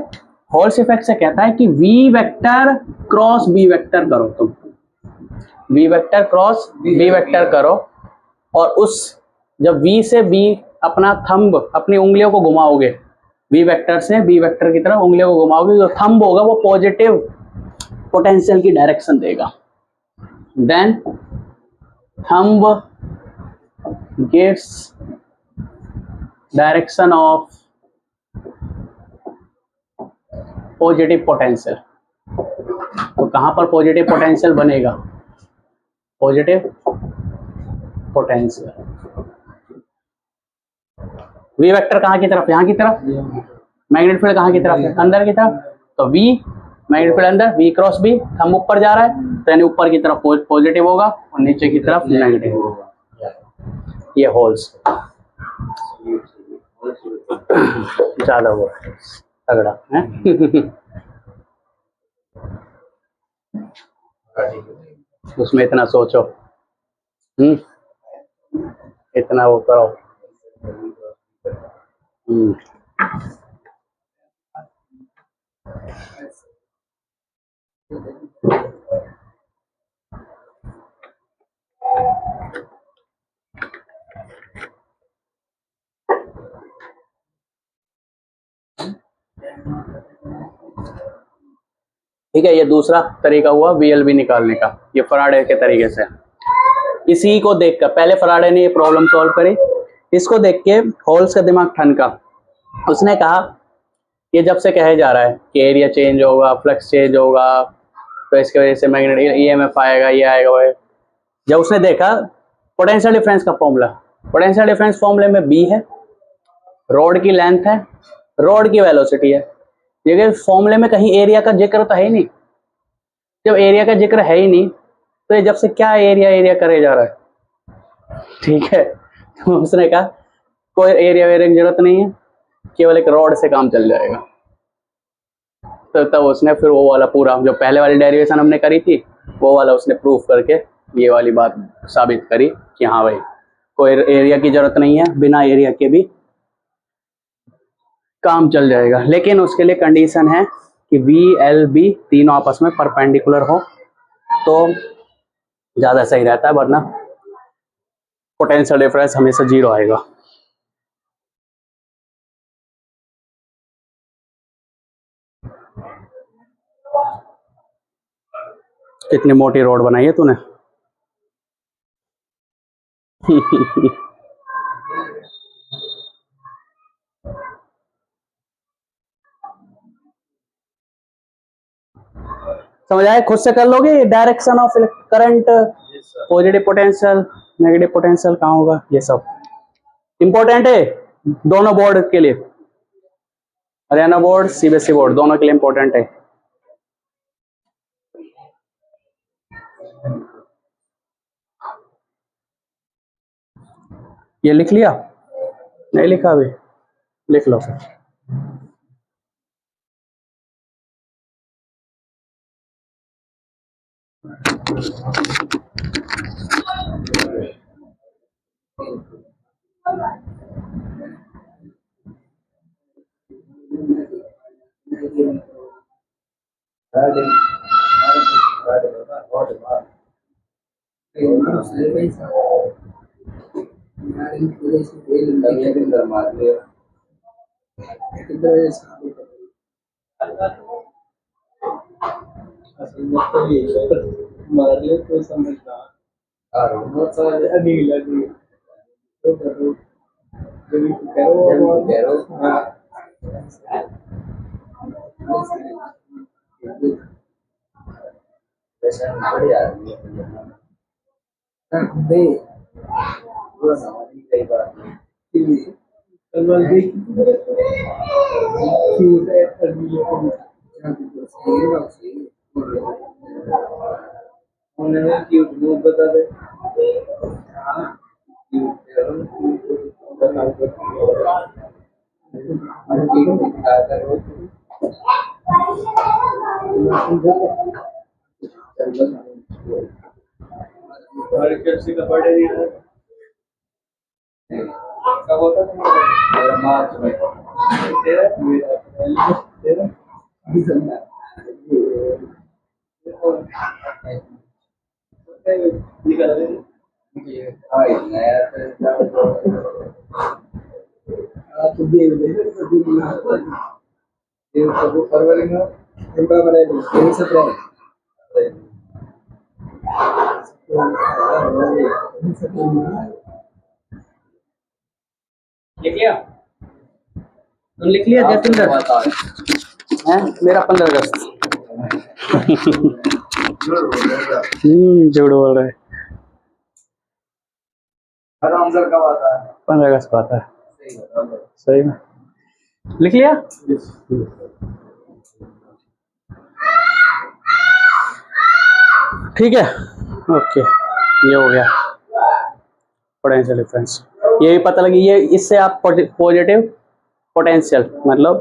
होल्स इफेक्ट से कहता है कि V vector cross B vector करो, तुम V vector cross B vector करो, और उस जब V से B अपना थंब, अपनी उंगलियों को घुमाओगे, V वेक्टर से B वेक्टर की तरफ उंगलियों को घुमाओगे, जो थंब होगा वो पॉजिटिव पोटेंशियल की डायरेक्शन देगा। Then thumb gives direction of positive potential. तो कहां पर पॉजिटिव पोटेंशियल बनेगा? पॉजिटिव पोटेंशियल V वेक्टर कहां की तरफ? यहाँ की तरफ। मैग्नेटिक फील्ड कहां की तरफ है? अंदर की तरफ। तो V मैग्नेटिक फील्ड अंदर, V क्रॉस B, थंब ऊपर जा रहा है, तो यानी ऊपर की तरफ पॉजिटिव होगा और नीचे की तरफ नेगेटिव होगा। ये होल्स ज्यादा हुआ तगड़ा है। उसमें इतना सोचो, इतना वो करो। ठीक है, ये दूसरा तरीका हुआ VLB निकालने का, ये फराडे के तरीके से। इसी को देखकर पहले फराडे ने ये प्रॉब्लम सॉल्व करी, इसको देख के होल्स का दिमाग ठनका। उसने कहा ये जब से कहे जा रहा है कि एरिया चेंज होगा, फ्लक्स चेंज होगा, तो इसकी वजह से मैग्नेटिक EMF आएगा, ये आएगा वो। जब उसने देखा पोटेंशियल डिफरेंस का फॉर्मूला, पोटेंशियल डिफरेंस फॉर्मूले में B है, रोड की लेंथ है, रोड की वेलोसिटी है, ये फॉर्मूले में कहीं एरिया का जिक्र तो है ही नहीं। जब एरिया का जिक्र है ही नहीं तो ये जब से क्या एरिया एरिया करे जा रहा है। ठीक है, तो उसने कहा कोई एरिया वेरिया की जरूरत नहीं है, केवल एक रॉड से काम चल जाएगा। तो तब उसने फिर वो वाला पूरा जो पहले वाली डेरिवेशन हमने करी थी वो वाला उसने प्रूफ करके ये वाली बात साबित करी कि हाँ भाई कोई एरिया की जरूरत नहीं है, बिना एरिया के भी काम चल जाएगा। लेकिन उसके लिए कंडीशन है कि VLB तीनों आपस में परपेंडिकुलर हो तो ज़्यादा सही रहता है, वरना पोटेंशियल डिफरेंस हमेशा 0 आएगा। कितनी मोटी रोड बनाई है तूने। समझ आए, खुद से कर लोगे। Direction of current, positive potential, negative potential कहाँ होगा, ये सब इंपॉर्टेंट है दोनों बोर्ड के लिए। हरियाणा बोर्ड, CBSE बोर्ड, दोनों के लिए इंपॉर्टेंट है। ये लिख लिया, नहीं लिखा अभी, लिख लो फिर। मारले तो समझना बहुत सारे नहीं लगी तो करो जब करो हाँ ऐसा बड़ी आदमी बे पूरा समाधि कई बार कल भी क्यों है अभी उन्होंने क्यों वो बता दे हाँ क्यों बता करो हमारे कैसे का बर्थडे नहीं है कब होता है मार्च में तेरा तेरा निकल ये हाँ नया तो देव सब फरवरी में इनका बने देव सब रहे लिख लिया तुम लिख लिया जतिंदर है मेरा 15 अगस्त झूठ बोल रहा है 15 अगस्त को आता है सही में लिख लिया ठीक है ओके ये हो गया पोटेंशियल डिफरेंस ये भी पता लगी ये इससे आप पॉजिटिव पोटेंशियल मतलब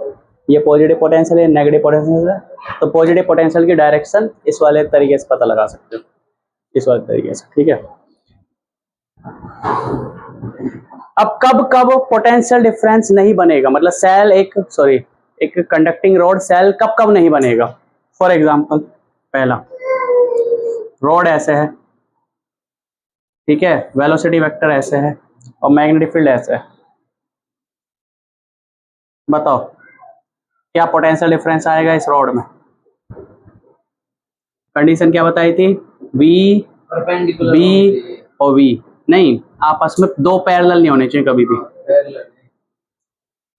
ये पॉजिटिव पोटेंशियल है नेगेटिव पोटेंशियल है तो पॉजिटिव पोटेंशियल की डायरेक्शन इस वाले तरीके से पता लगा सकते हो इस वाले तरीके से ठीक है। अब कब कब पोटेंशियल डिफरेंस नहीं बनेगा मतलब सेल एक कंडक्टिंग रोड सेल कब कब नहीं बनेगा। फॉर एग्जांपल पहला रोड ऐसे है ठीक है वेलोसिटी वेक्टर ऐसे है और मैग्नेटिक फील्ड ऐसे है बताओ क्या पोटेंशियल डिफरेंस आएगा इस रोड में। कंडीशन क्या बताई थी V B और V नहीं आपस में दो पैरेलल नहीं होने चाहिए कभी भी।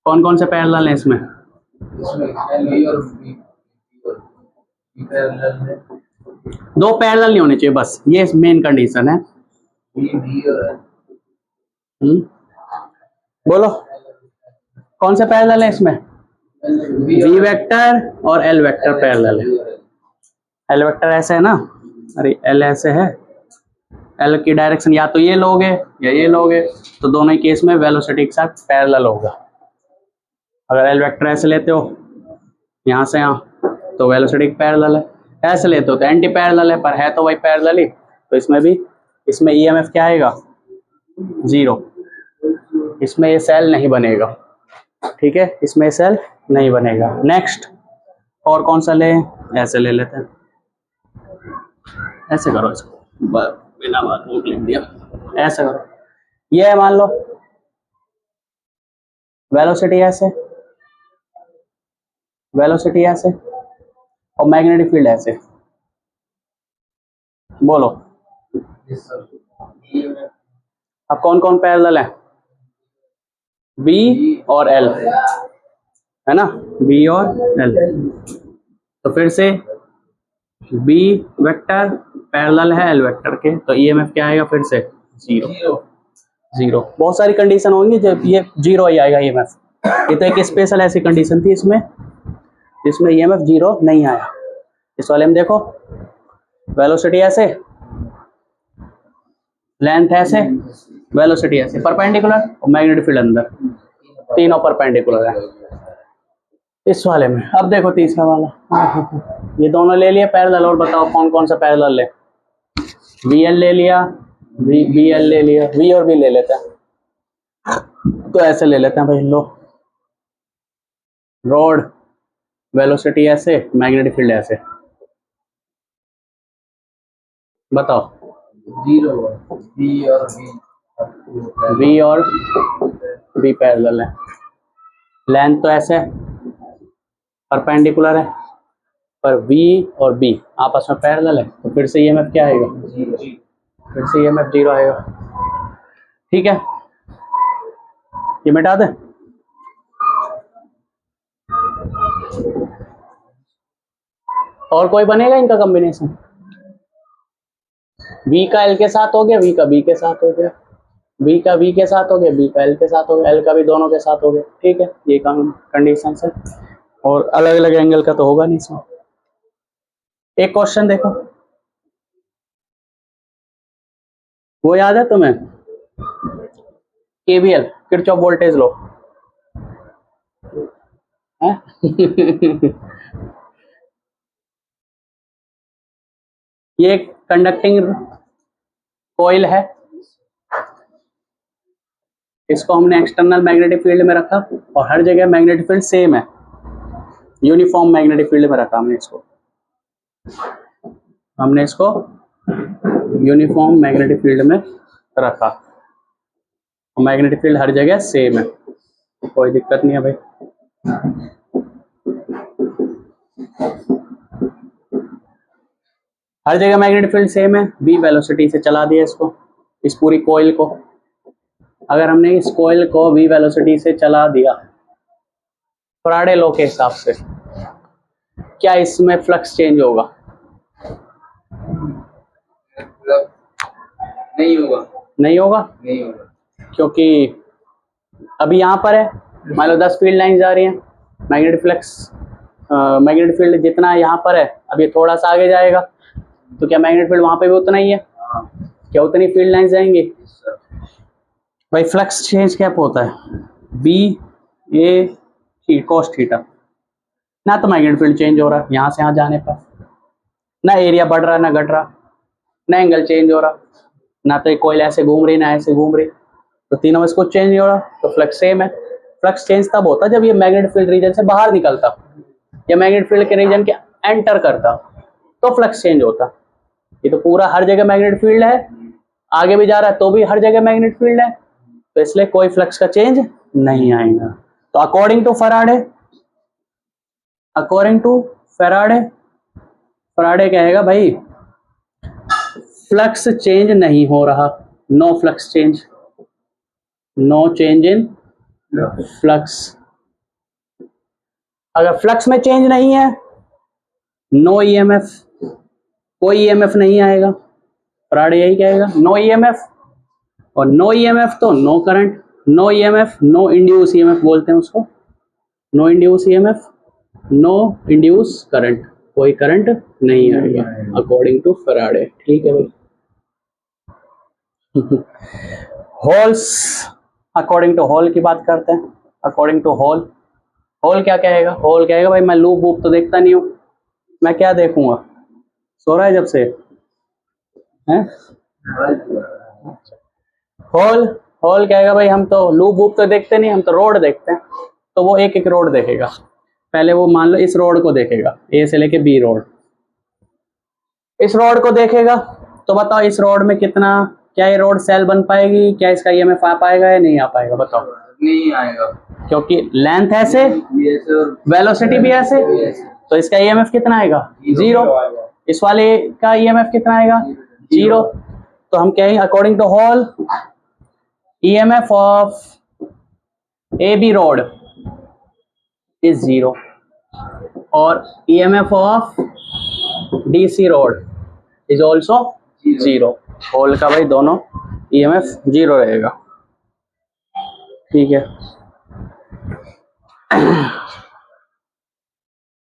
कौन कौन से पैरेलल हैं इसमें दो पैरेलल नहीं होने चाहिए बस ये मेन कंडीशन है। बोलो कौन से पैरेलल है इसमें वी वेक्टर और एल वेक्टर पैरेलल है। एल वेक्टर ऐसे है ना, अरे एल ऐसे है, एल की डायरेक्शन या तो ये लोगे या ये लोगे, तो दोनों ही केस में वेलोसिटी के साथ पैरेलल होगा। अगर एल वेक्टर ऐसे लेते हो यहाँ से यहाँ तो वेलोसिटी पैरेलल है, ऐसे लेते हो तो एंटी पैरेलल है, पर है तो वही पैरेलल ही। तो इसमें भी, इसमें ईएमएफ क्या आएगा, 0। इसमें ये सेल नहीं बनेगा, ठीक है, इसमें सेल नहीं बनेगा। नेक्स्ट, और कौन सा ले, ऐसे ले लेते हैं, ऐसे करो इसको, बिना बात लिख दिया, ऐसे करो। ये है मान लो वेलोसिटी ऐसे, वेलोसिटी ऐसे और मैग्नेटिक फील्ड ऐसे, बोलो अब कौन कौन पैरेलल है, बी और एल है ना, बी और एल। तो फिर से बी वेक्टर पैरेलल है एल वेक्टर के, तो ईएमएफ क्या आएगा फिर से 0। बहुत सारी कंडीशन होंगी जब ये 0 ही आएगा ईएमएफ। ये तो एक स्पेशल ऐसी कंडीशन थी इसमें जिसमें ईएमएफ 0 नहीं आया। इस वाले में देखो वेलोसिटी ऐसे, लेंथ ऐसे, वेलोसिटी ऐसे, परपेंडिकुलर और मैग्नेटिक फील्ड अंदर, तीनों परपेंडिकुलर है इस वाले में। अब देखो तीसरा वाला, ये दोनों ले लिए पैरेलल, और बताओ कौन कौन सा पैरेलल है। वी एल ले लिया, बी एल ले लिया, वी और बी ले लेते हैं, तो ऐसे ले लेते हैं भाई, लो रोड वेलोसिटी ऐसे, मैग्नेटिक फील्ड ऐसे, बताओ 0 वी और बी पैरेलल है, लेंथ तो ऐसे परपेंडिकुलर है, पर V और B आपस में पैरेलल है, तो फिर से ईएमएफ क्या आएगा, फिर से ईएमएफ 0 आएगा। ठीक है, ये मिटा दें। और कोई बनेगा इनका कॉम्बिनेशन, V का L के साथ हो गया, V का B के साथ हो गया, V का V के साथ हो गया, B का L के साथ हो गया, L का भी दोनों के साथ हो गया। ठीक है, ये कंडीशन है, और अलग अलग एंगल का तो होगा नहीं इसमें। एक क्वेश्चन देखो, वो याद है तुम्हें, केवीएल किरचॉफ वोल्टेज लो है ये एक कंडक्टिंग कॉइल है, इसको हमने एक्सटर्नल मैग्नेटिक फील्ड में रखा, और हर जगह मैग्नेटिक फील्ड सेम है, यूनिफॉर्म मैग्नेटिक फील्ड में रखा हमने इसको यूनिफॉर्म मैग्नेटिक फील्ड में रखा, और मैग्नेटिक फील्ड हर जगह सेम है, कोई दिक्कत नहीं है भाई। हर जगह मैग्नेटिक फील्ड सेम है, बी वेलोसिटी से चला दिया इसको, इस पूरी कोइल को। अगर हमने इस कोइल को v वेलोसिटी से चला दिया फैराडे लॉ के हिसाब से, क्या इसमें फ्लक्स चेंज होगा? नहीं होगा, नहीं होगा, नहीं होगा, क्योंकि अभी यहाँ पर है, मान लो 10 फील्ड लाइन जा रही हैं, मैग्नेटिक फ्लक्स मैग्नेटिक फील्ड जितना यहाँ पर है, अब ये थोड़ा सा आगे जाएगा, तो क्या मैग्नेटिक फील्ड वहां पे भी उतना ही है? क्या उतनी फील्ड लाइन जाएंगी? भाई फ्लक्स चेंज क्या होता है, बी ए कॉस थीटा, ना तो मैग्नेटिक फील्ड चेंज हो रहा है यहाँ से यहाँ जाने पर, ना एरिया बढ़ रहा ना घट रहा, ना एंगल चेंज हो रहा, ना तो एक कोइल ऐसे घूम रही ना ऐसे घूम रही, तो तीनों में कुछ चेंज नहीं हो रहा, तो फ्लक्स सेम है। फ्लक्स चेंज तब होता जब ये मैग्नेटिक फील्ड रीजन से बाहर निकलता या मैग्नेटिक फील्ड के रीजन के एंटर करता, तो फ्लक्स चेंज होता। ये तो पूरा हर जगह मैग्नेटिक फील्ड है, आगे भी जा रहा है तो भी हर जगह मैग्नेटिक फील्ड है, तो इसलिए कोई फ्लक्स का चेंज नहीं आएगा। तो अकॉर्डिंग टू फैराडे फैराडे कहेगा भाई फ्लक्स चेंज नहीं हो रहा, no flux change, no change in flux. अगर फ्लक्स में चेंज नहीं है, नो ईएमएफ, कोई ईएमएफ नहीं आएगा, फैराडे यही कहेगा, नो ईएमएफ, और नो ईएमएफ तो no current, no EMF no induce EMF बोलते हैं उसको, no induce EMF, no induce current, कोई करंट नहीं आएगा अकॉर्डिंग टू फैराडे। ठीक है भाई। होल्स, अकॉर्डिंग टू हॉल की बात करते हैं। अकॉर्डिंग टू हॉल, हॉल क्या कहेगा? हॉल कहेगा भाई मैं लूप वूप तो देखता नहीं हूँ, मैं क्या देखूंगा, सो रहा है जब से हैं। हॉल, हॉल कहेगा भाई हम तो लूप वूप तो देखते नहीं, हम तो रोड देखते हैं। तो वो एक एक रोड देखेगा। पहले वो मान लो इस रोड को देखेगा, ए से लेके बी रोड, इस रोड को देखेगा। तो बताओ इस रोड में कितना, क्या ये रोड सेल बन पाएगी, क्या इसका ईएमएफ आ पाएगा या नहीं आ पाएगा? बताओ। नहीं आएगा, क्योंकि लेंथ ऐसे, वेलोसिटी भी ऐसे, तो इसका ईएमएफ कितना आएगा? जीरो। इस वाले का ईएमएफ कितना आएगा? जीरो। तो हम कहें according to Hall EMF of A B rod is zero और EMF of DC rod is also zero. Hall का भाई दोनों ईएमएफ जीरो रहेगा। ठीक है।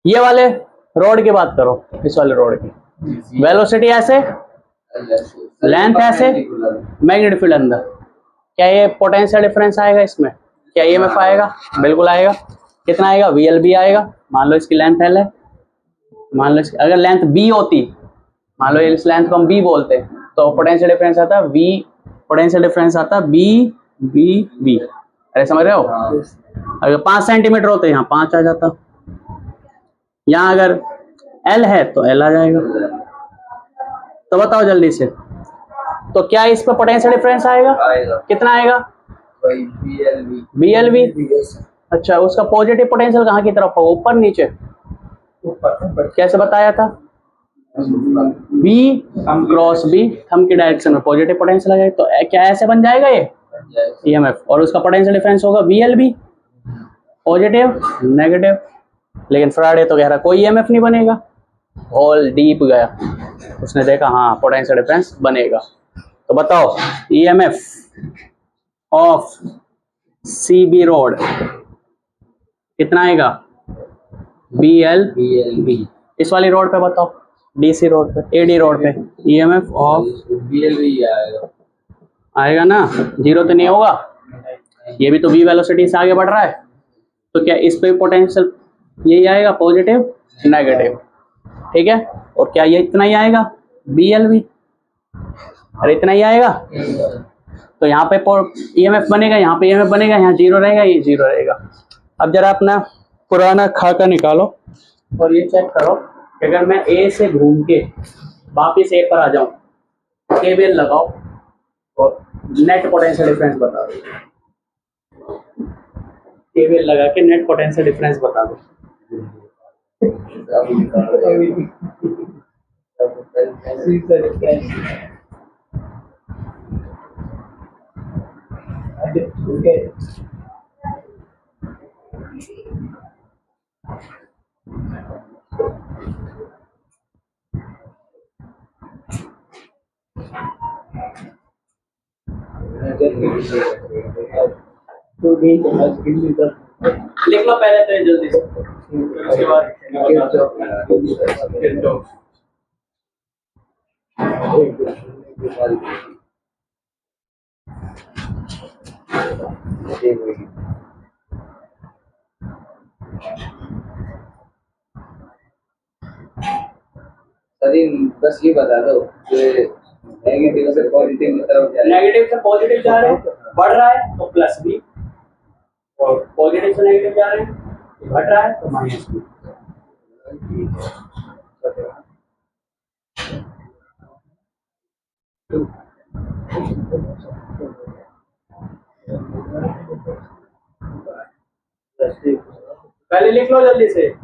ये वाले रोड की बात करो, इस वाले रोड की वेलोसिटी ऐसे, लेंथ ऐसे, मैग्नेटिक फील्ड अंदर, क्या ये पोटेंशियल डिफरेंस आएगा इसमें? क्या ईएमएफ आएगा? बिल्कुल आएगा। कितना आएगा? VLB आएगा। मान लो इसकी लेंथ L है, मान लो अगर लेंथ B होती, मान लो इस लेंथ को हम B बोलते हैं, तो पोटेंशियल डिफरेंस आता है V, पोटेंशियल डिफरेंस आता है B। अरे समझ रहे हो? अगर 5 सेंटीमीटर होते यहाँ 5 आ जाता, यहाँ अगर L है तो L आ जाएगा। तो बताओ जल्दी से, तो क्या इस पर पोटेंशियल डिफरेंस आएगा? कितना आएगा? BLV। अच्छा, उसका पॉजिटिव पोटेंशियल कहाँ की तरफ होगा? ऊपर नीचे? कैसे बताया था? B क्रॉस B, थंब की डायरेक्शन में पॉजिटिव पोटेंशियल आ जाएगा। तो क्या ऐसे बन जाएगा ये ईएमएफ, और उसका पोटेंशियल डिफरेंस होगा VLB, पॉजिटिव नेगेटिव। लेकिन फैराडे तो कह रहा कोई ईएमएफ नहीं बनेगा। हॉल डीप गया, उसने देखा हाँ पोटेंशियल डिफरेंस बनेगा। तो बताओ ईएमएफ ऑफ CB रोड कितना आएगा? BLB। इस वाली रोड पे बताओ, DC रोड पे, AD रोड पे ईएमएफ ऑफ BLV आएगा। आएगा ना, जीरो तो नहीं होगा। ये भी तो V वेलोसिटी से आगे बढ़ रहा है, तो क्या इस पे पोटेंशियल यही आएगा, पॉजिटिव नेगेटिव। ठीक है। और क्या ये इतना ही आएगा? BLV, अरे इतना ही आएगा। तो यहाँ पे ईएमएफ बनेगा, यहाँ पे ईएमएफ बनेगा, यहाँ जीरो रहेगा, ये जीरो रहेगा। अब जरा अपना पुराना खाका निकालो और ये चेक करो कि अगर मैं A से घूम के वापिस A पर आ जाऊं, केवीएल लगाओ और नेट पोटेंशियल डिफरेंस बता दो। केवीएल लगा के नेट पोटेंशियल डिफरेंस बता दो। लिख लो पहले तो जल्दी से, उसके बाद बस ये बता दो नेगेटिव से पॉजिटिव की तरफ जा रहे हैं। नेगेटिव से पॉजिटिव जा रहे हैं, बढ़ रहा है तो प्लस B, और पॉजिटिव से नेगेटिव जा रहे हैं, घट रहा है तो माइनस B। पहले लिख लो जल्दी से।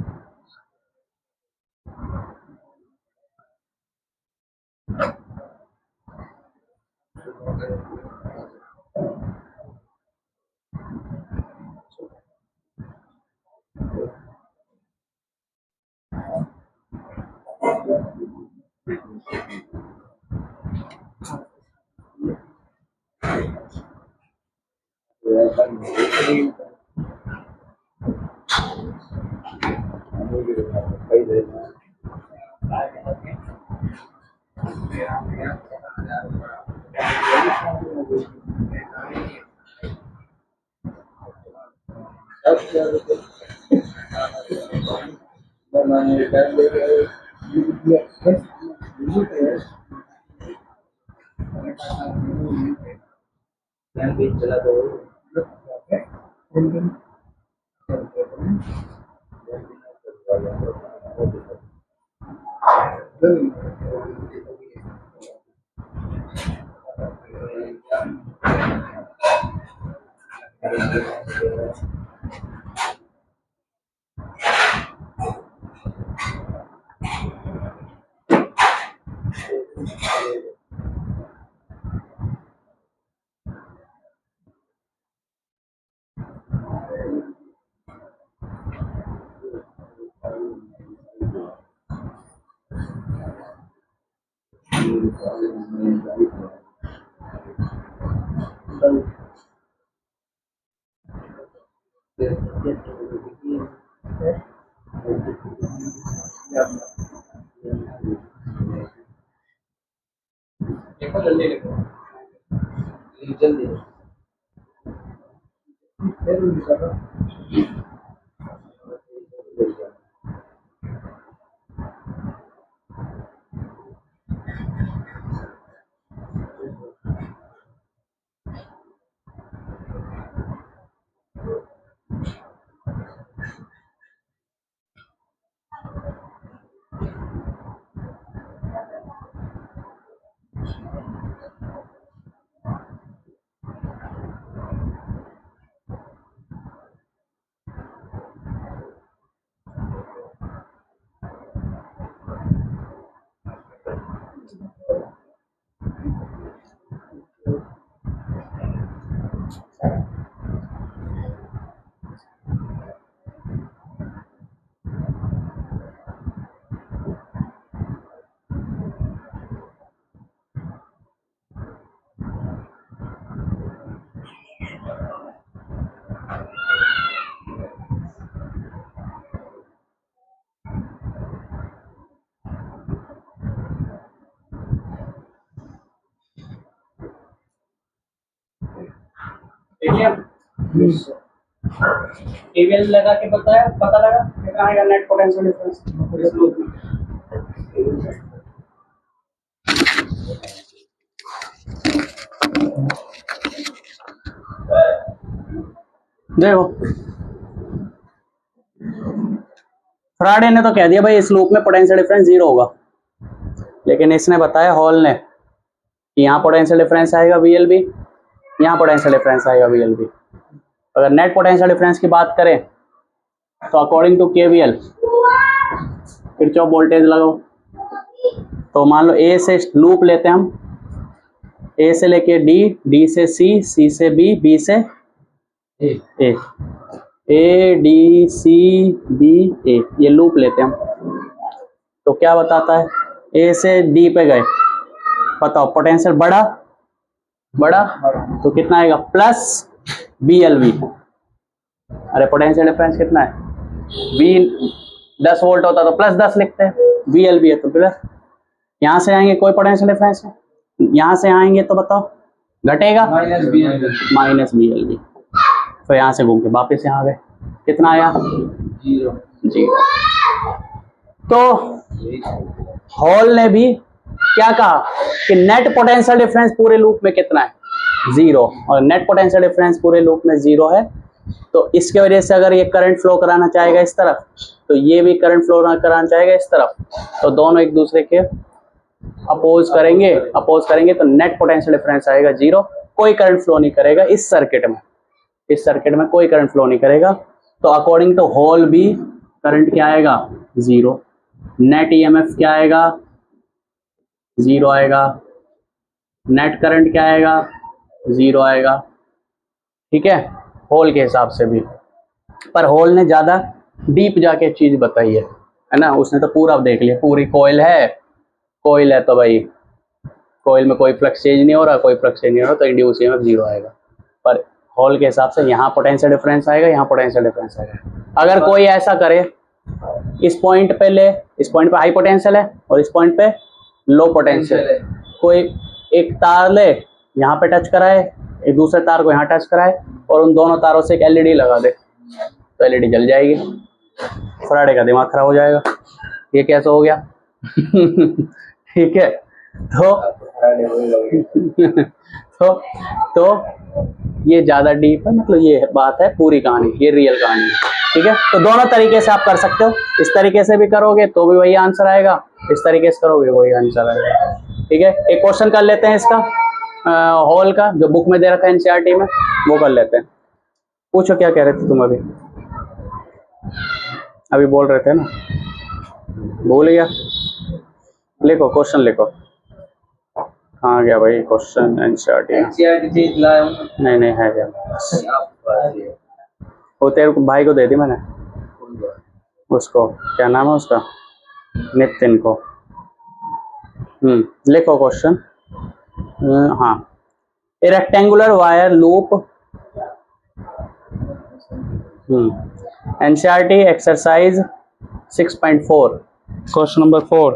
देखो जल्दी लिखो, जल्दी देखिए केवीएल लगा के बताया, पता लगा कितना आएगा नेट पोटेंशियल डिफरेंस इस लूप में। देखो फ्राडे ने तो कह दिया भाई इस लूप में पोटेंशियल डिफरेंस 0 होगा, लेकिन इसने बताया हॉल ने कि यहाँ पोटेंशियल डिफरेंस आएगा VLB, यहाँ पोटेंशियल डिफरेंस आएगा VLB। अगर नेट पोटेंशियल डिफरेंस की बात करें तो according to KVL Kirchhoff voltage लगाओ, तो मान लो A से लूप लेते हैं हम, A से लेके D, D से C, C से B, B से A, A D C B A, ये लूप लेते हैं हम। तो क्या बताता है, A से D पे गए, बताओ पोटेंशियल बढ़ा तो कितना आएगा प्लस BLV। अरे पोटेंशियल डिफरेंस कितना है, V 10 वोल्ट होता तो प्लस 10 लिखते हैं, VLB है तो प्लस। यहाँ से आएंगे कोई पोटेंशियल डिफरेंस है, यहाँ से आएंगे तो बताओ घटेगा माइनस BLB। फिर यहाँ से घूम के वापस यहाँ आ गए, कितना आया 0। तो हॉल ने भी क्या कहा कि नेट पोटेंशियल डिफरेंस पूरे लूप में कितना है 0, और नेट पोटेंशियल डिफरेंस पूरे लूप में 0 है। तो इसके वजह से अगर ये करंट फ्लो कराना चाहेगा इस तरफ, तो ये भी करंट फ्लो कराना चाहेगा इस तरफ, तो दोनों एक दूसरे के अपोज करेंगे तो नेट पोटेंशियल डिफरेंस आएगा 0। कोई करंट फ्लो नहीं करेगा इस सर्किट में कोई करंट फ्लो नहीं करेगा। तो अकॉर्डिंग टू हॉल भी करंट क्या आएगा 0, नेट EMF क्या आएगा 0 आएगा, नेट करंट क्या आएगा 0 आएगा। ठीक है, हॉल के हिसाब से भी। पर हॉल ने ज्यादा डीप जाके चीज बताई है ना, उसने तो पूरा देख लिया, पूरी कोयल है तो भाई कोयल में कोई फ्लक्स चेंज नहीं हो रहा, तो इंड्यूस EMF 0 आएगा। पर हॉल के हिसाब से यहाँ पोटेंशियल डिफरेंस आएगा, यहाँ पोटेंशियल डिफरेंस आएगा। अगर कोई ऐसा करे इस पॉइंट पे ले, इस पॉइंट पे हाई पोटेंशियल है और इस पॉइंट पे लो पोटेंशियल है। कोई एक तार ले, यहाँ पे टच कराए, एक दूसरे तार को यहाँ टच कराए और उन दोनों तारों से एक एलईडी लगा दे तो एलईडी जल जाएगी। फराडे का दिमाग खराब हो जाएगा, ये कैसे हो गया? ठीक है, तो ये ज्यादा डीप है, मतलब ये बात है पूरी कहानी, ये रियल कहानी है। ठीक है, तो दोनों तरीके से आप कर सकते हो, इस तरीके से भी करोगे तो भी वही आंसर आएगा, इस तरीके से करोगे वही आंसर आएगा। ठीक है, एक क्वेश्चन कर लेते हैं इसका हॉल का, जो बुक में दे रखा है एनसीईआरटी में, वो कर लेते हैं। पूछो क्या कह रहे थे तुम? अभी बोल रहे थे ना, भूल गया? लिखो क्वेश्चन, लिखो। कहाँ गया भाई क्वेश्चन? एनसीईआरटी चीज लाया हूं। नहीं है क्या? वो तेरे भाई को दे दी मैंने, उसको क्या नाम है उसका, नितिन को। लिखो क्वेश्चन। हाँ, ए rectangular wire loop, NCERT exercise 6.4, question number 4,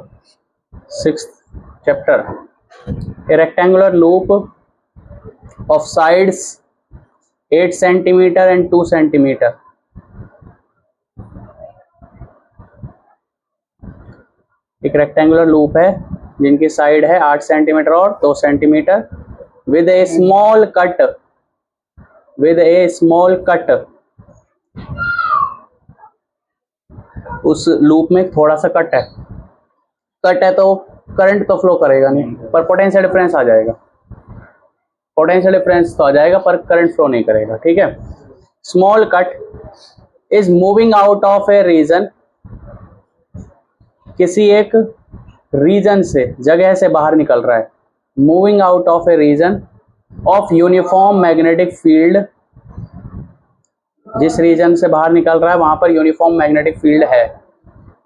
6th chapter. A rectangular loop of sides 8 centimeter and 2 centimeter. एक रेक्टेंगुलर लूप है जिनकी साइड है 8 सेंटीमीटर और 2 centimetre, with A small cut, उस लूप में थोड़ा सा कट है तो करंट तो फ्लो करेगा नहीं, पर पोटेंशियल डिफरेंस आ जाएगा, पोटेंशियल डिफरेंस तो आ जाएगा पर करंट फ्लो नहीं करेगा। ठीक है, small cut is moving out of a region, किसी एक रीजन से, जगह से बाहर निकल रहा है, moving out of a region of uniform magnetic field, जिस रीजन से बाहर निकल रहा है वहां पर यूनिफॉर्म मैग्नेटिक फील्ड है,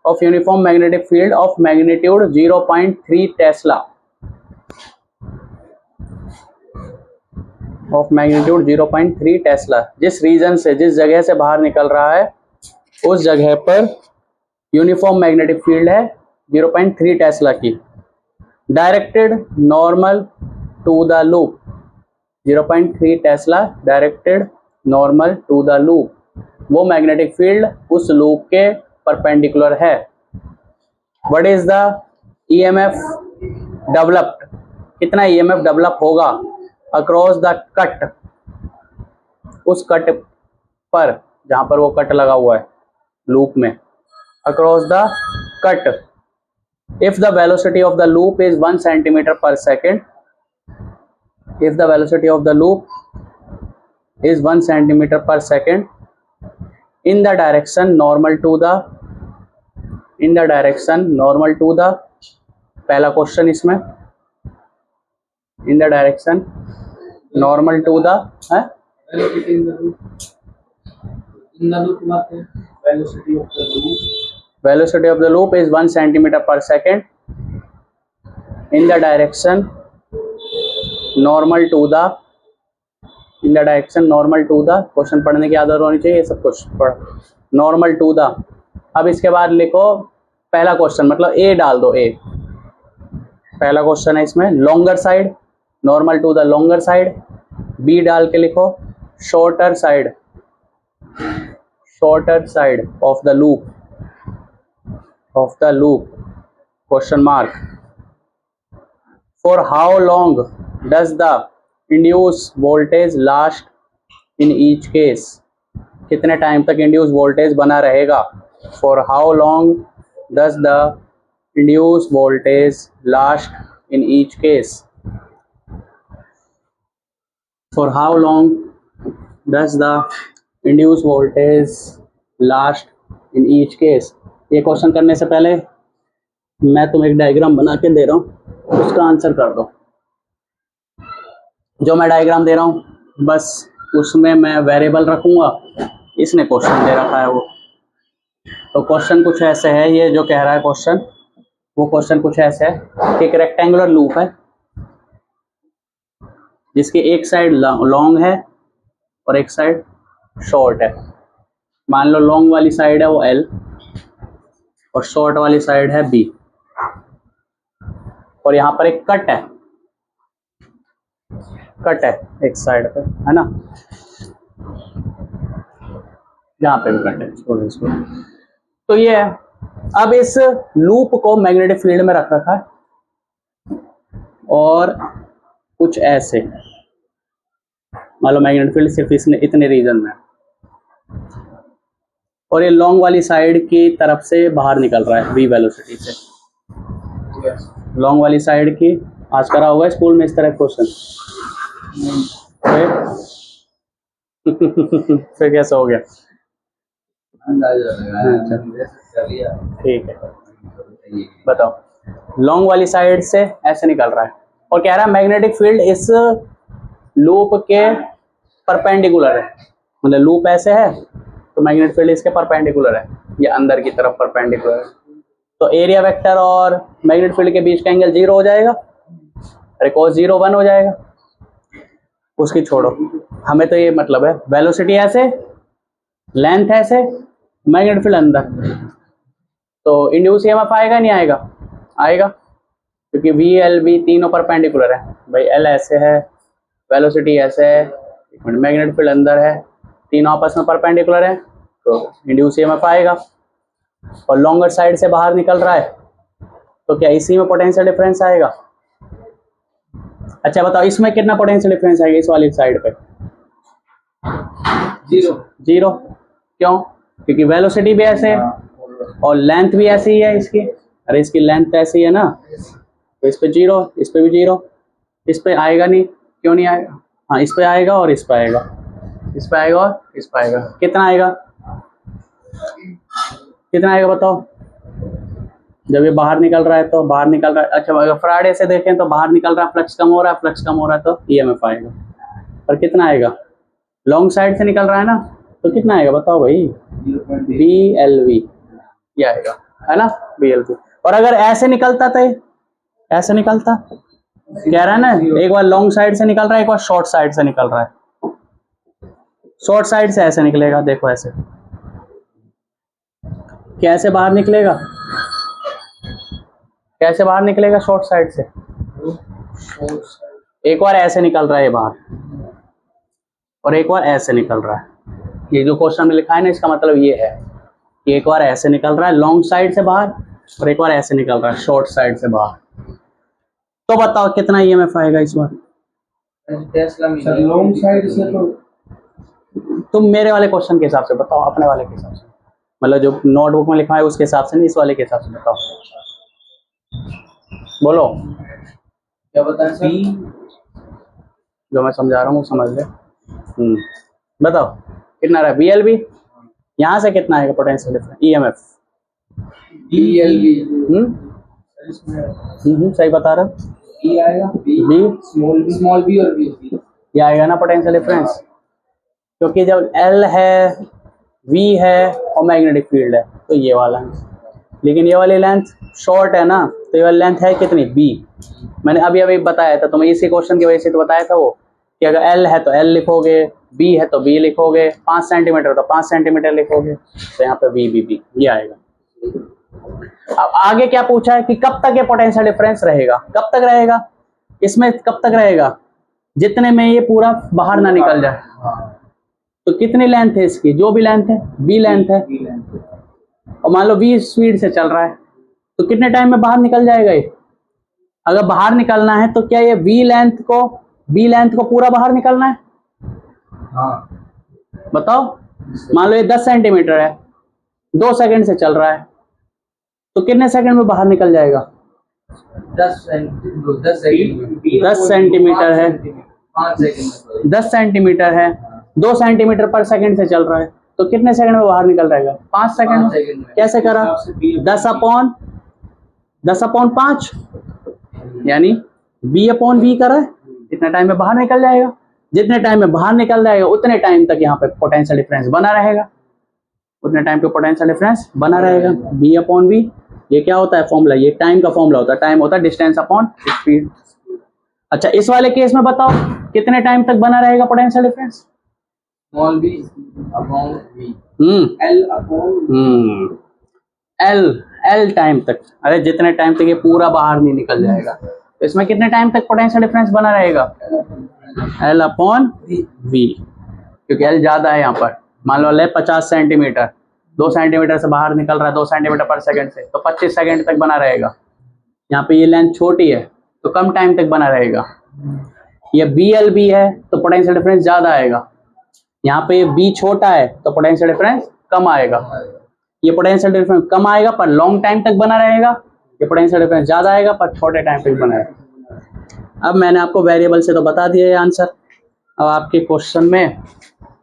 of uniform magnetic field of magnitude 0.3 tesla, of magnitude 0.3 tesla, जिस रीजन से, जिस जगह से बाहर निकल रहा है उस जगह पर यूनिफॉर्म मैग्नेटिक फील्ड है 0.3 टेस्ला की, directed normal to the loop, 0.3 tesla directed normal to the loop, वो मैग्नेटिक फील्ड उस लूप के परपेंडिकुलर है। What is the EMF developed, कितना ईएमएफ डेवलप होगा अक्रॉस द कट, उस कट पर, जहां पर वो कट लगा हुआ है लूप में, across the cut, if the velocity of the loop is 1 centimetre पर second, if the velocity of the loop is 1 centimeter per second in the direction normal to the, पहला क्वेश्चन इसमें, in the direction normal to the velocity of the loop is 1 centimeter per second in the direction normal to the, in the direction normal to the, question पढ़ने की आदत होनी चाहिए, सब कुछ पढ़, नॉर्मल टू द। अब इसके बाद लिखो पहला क्वेश्चन, मतलब ए डाल दो, ए पहला क्वेश्चन है इसमें, longer side, normal to the longer side, B डाल के लिखो shorter side of the loop, question mark, for how long does the induced voltage last in each case, कितने टाइम तक इंड्यूस वोल्टेज बना रहेगा, for how long does the induced voltage last in each case, for how long does the induced voltage last in each case। ये question करने से पहले मैं तुम्हें एक डायग्राम बना के दे रहा हूँ, उसका आंसर कर दो। जो मैं डायग्राम दे रहा हूँ बस उसमें मैं वेरिएबल रखूंगा, इसने क्वेश्चन दे रखा है वो, तो क्वेश्चन कुछ ऐसे है, ये जो कह रहा है क्वेश्चन, वो क्वेश्चन कुछ ऐसे है कि एक रेक्टेंगुलर लूप है जिसकी एक साइड लॉन्ग है और एक साइड शॉर्ट है। मान लो लॉन्ग वाली साइड है वो L और शॉर्ट वाली साइड है बी, और यहाँ पर एक कट है, कट है एक साइड पे, है ना, यहाँ पे भी कट है, छोड़ो इसको। तो ये है। अब इस लूप को मैग्नेटिक फील्ड में रख रखा है और कुछ ऐसे, मान लो मैग्नेटिक फील्ड सिर्फ इसने इतने रीजन में, और ये लॉन्ग वाली साइड की तरफ से बाहर निकल रहा है v वेलोसिटी से, लॉन्ग वाली साइड की। आज करा होगा स्कूल में इस तरह क्वेश्चन। फिर कैसा हो गया? ठीक है, बताओ। लॉन्ग वाली साइड से ऐसे निकल रहा है और कह रहा है मैग्नेटिक फील्ड इस लूप के परपेंडिकुलर है, मतलब लूप ऐसे है तो मैग्नेटिक फील्ड इसके परपेंडिकुलर है, ये अंदर की तरफ परपेंडिकुलर है। तो एरिया वेक्टर और मैग्नेटिक फील्ड के बीच का एंगल 0 हो जाएगा, अरे cos 0 1 हो जाएगा, उसकी छोड़ो, हमें तो ये मतलब है वेलोसिटी ऐसे, लेंथ ऐसे, मैग्नेटिक फील्ड अंदर, तो इंड्यूस ईएमएफ आएगा नहीं आएगा? आएगा, क्योंकि वी एल वी तीनों परपेंडिकुलर है भाई, एल ऐसे है, वेलोसिटी ऐसे है, मैग्नेटिक फील्ड अंदर है, तीनों आपस में परपेंडिकुलर है, तो इंड्यूस ईएमएफ आएगा। और लॉन्गर साइड से बाहर निकल रहा है तो क्या इसी में पोटेंशियल डिफरेंस आएगा? अच्छा बताओ, इसमें कितना पोटेंशियल डिफरेंस आएगा इस वाली साइड पे? 0। क्यों? क्योंकि वेलोसिटी भी ऐसे है और लेंथ भी ऐसी ही है इसकी, अरे इसकी लेंथ ऐसी है ना, तो इस पे 0, इस पे भी 0, इस पे आएगा नहीं, क्यों नहीं आएगा? हाँ इस पे आएगा और इस पे आएगा, इस पे आएगा और इस पे आएगा, कितना आएगा? कितना आएगा बताओ? जब ये बाहर निकल रहा है तो बाहर निकल रहा है, अच्छा अगर फ्राइडे से देखें तो बाहर निकल रहा है, फ्लक्स कम हो रहा है, फ्लक्स कम हो रहा है तो ईएमएफ आएगा। और कितना आएगा? लॉन्ग साइड से निकल रहा है ना, तो कितना आएगा बताओ भाई? BLV ये आएगा, है ना, BLV। और अगर ऐसे निकलता तो ऐसे निकलता, कह रहा है ना, एक बार लॉन्ग साइड से निकल रहा है, एक बार शॉर्ट साइड से निकल रहा है। शॉर्ट साइड से ऐसे निकलेगा, देखो ऐसे, कैसे बाहर निकलेगा? कैसे बाहर निकलेगा शॉर्ट साइड से? एक बार ऐसे निकल रहा है बाहर और एक बार ऐसे निकल रहा है। ये जो क्वेश्चन में लिखा है ना, इसका मतलब ये है कि एक बार ऐसे निकल रहा है लॉन्ग साइड से बाहर और एक बार ऐसे निकल रहा है शॉर्ट साइड से बाहर। तो बताओ कितना ईएमएफ आएगा इस बार? लॉन्ग साइड से तो तुम मेरे वाले क्वेश्चन के हिसाब से बताओ, अपने वाले के हिसाब से, मतलब जो नोटबुक में लिखा है उसके हिसाब से नहीं, इस वाले के हिसाब से बताओ, बोलो क्या बताएं सर? जो मैं समझा रहा हूँ वो समझ ले। बताओ कितना रहा BLV, यहाँ से कितना आएगा पोटेंशियल डिफरेंस EMF? BLV सही बता रहा, E आएगा, B स्मॉल b और b ये आएगा ना पोटेंशियल डिफरेंस, क्योंकि जब L है, V है और मैग्नेटिक फील्ड है तो ये वाला है, लेकिन ये वाली लेंथ शॉर्ट है ना, तो ये वाली लेंथ है कितनी? B। मैंने अभी अभी बताया था तुम्हें, इसी क्वेश्चन की वजह से तो बताया था वो, कि अगर L है तो L लिखोगे, B है तो B लिखोगे, 5 सेंटीमीटर तो 5 सेंटीमीटर लिखोगे, तो यहाँ पे B ये आएगा। अब आगे क्या पूछा है कि कब तक ये पोटेंशियल डिफरेंस रहेगा? कब तक रहेगा इसमें? कब तक रहेगा? जितने में ये पूरा बाहर ना निकल जाए। तो कितनी लेंथ है इसकी? जो भी लेंथ है, B लेंथ है, और मान लो V स्पीड से चल रहा है, तो कितने टाइम में बाहर निकल जाएगा ये? अगर बाहर निकलना है तो क्या ये B लेंथ को पूरा बाहर निकलना है? हाँ बताओ, मान लो ये 10 सेंटीमीटर है, 2 सेकंड से चल रहा है, तो कितने सेकंड में बाहर निकल जाएगा? 10 सेंटीमीटर है, 5 सेकंड 10 सेंटीमीटर है, 2 सेंटीमीटर पर सेकंड से चल रहा है, तो कितने सेकंड में बाहर निकल जाएगा? 5 सेकंड में। कैसे करा? 10/5 यानी B/V करा है, इतना टाइम में बाहर निकल जाएगा। जितने टाइम में बाहर निकल जाएगा उतने टाइम तक यहाँ पे पोटेंशियल डिफरेंस बना रहेगा, उतने टाइम पे पोटेंशियल डिफरेंस बना रहेगा। B/V ये क्या होता है फॉर्मूला? ये टाइम का फॉर्मूला होता है, टाइम होता है डिस्टेंस अपॉन स्पीड। अच्छा इस वाले केस में बताओ कितने टाइम तक बना रहेगा potential difference? Small b upon v हम्म L अपॉन एल टाइम तक, अरे जितने टाइम तक ये पूरा बाहर नहीं निकल जाएगा, तो इसमें कितने टाइम तक पोटेंशियल डिफरेंस बना रहेगा, एल अपॉन वी, क्योंकि एल ज्यादा है यहाँ पर। मान लो ले 50 सेंटीमीटर, 2 सेंटीमीटर से बाहर निकल रहा है 2 सेंटीमीटर पर सेकंड से, तो 25 सेकंड तक बना रहेगा। यहाँ पे ये लेंथ छोटी है तो कम टाइम तक बना रहेगा। ये बी एल बी है तो पोटेंशियल डिफरेंस ज्यादा आएगा। यहाँ पे बी छोटा है तो पोटेंशियल डिफरेंस कम आएगा। ये पोटेंशियल डिफरेंस कम आएगा पर लॉन्ग टाइम तक बना रहेगा, ये पोटेंशियल डिफरेंस ज्यादा आएगा पर छोटे टाइम तक बना रहेगा। अब मैंने आपको वेरिएबल से तो बता दिया ये आंसर। अब आपके क्वेश्चन में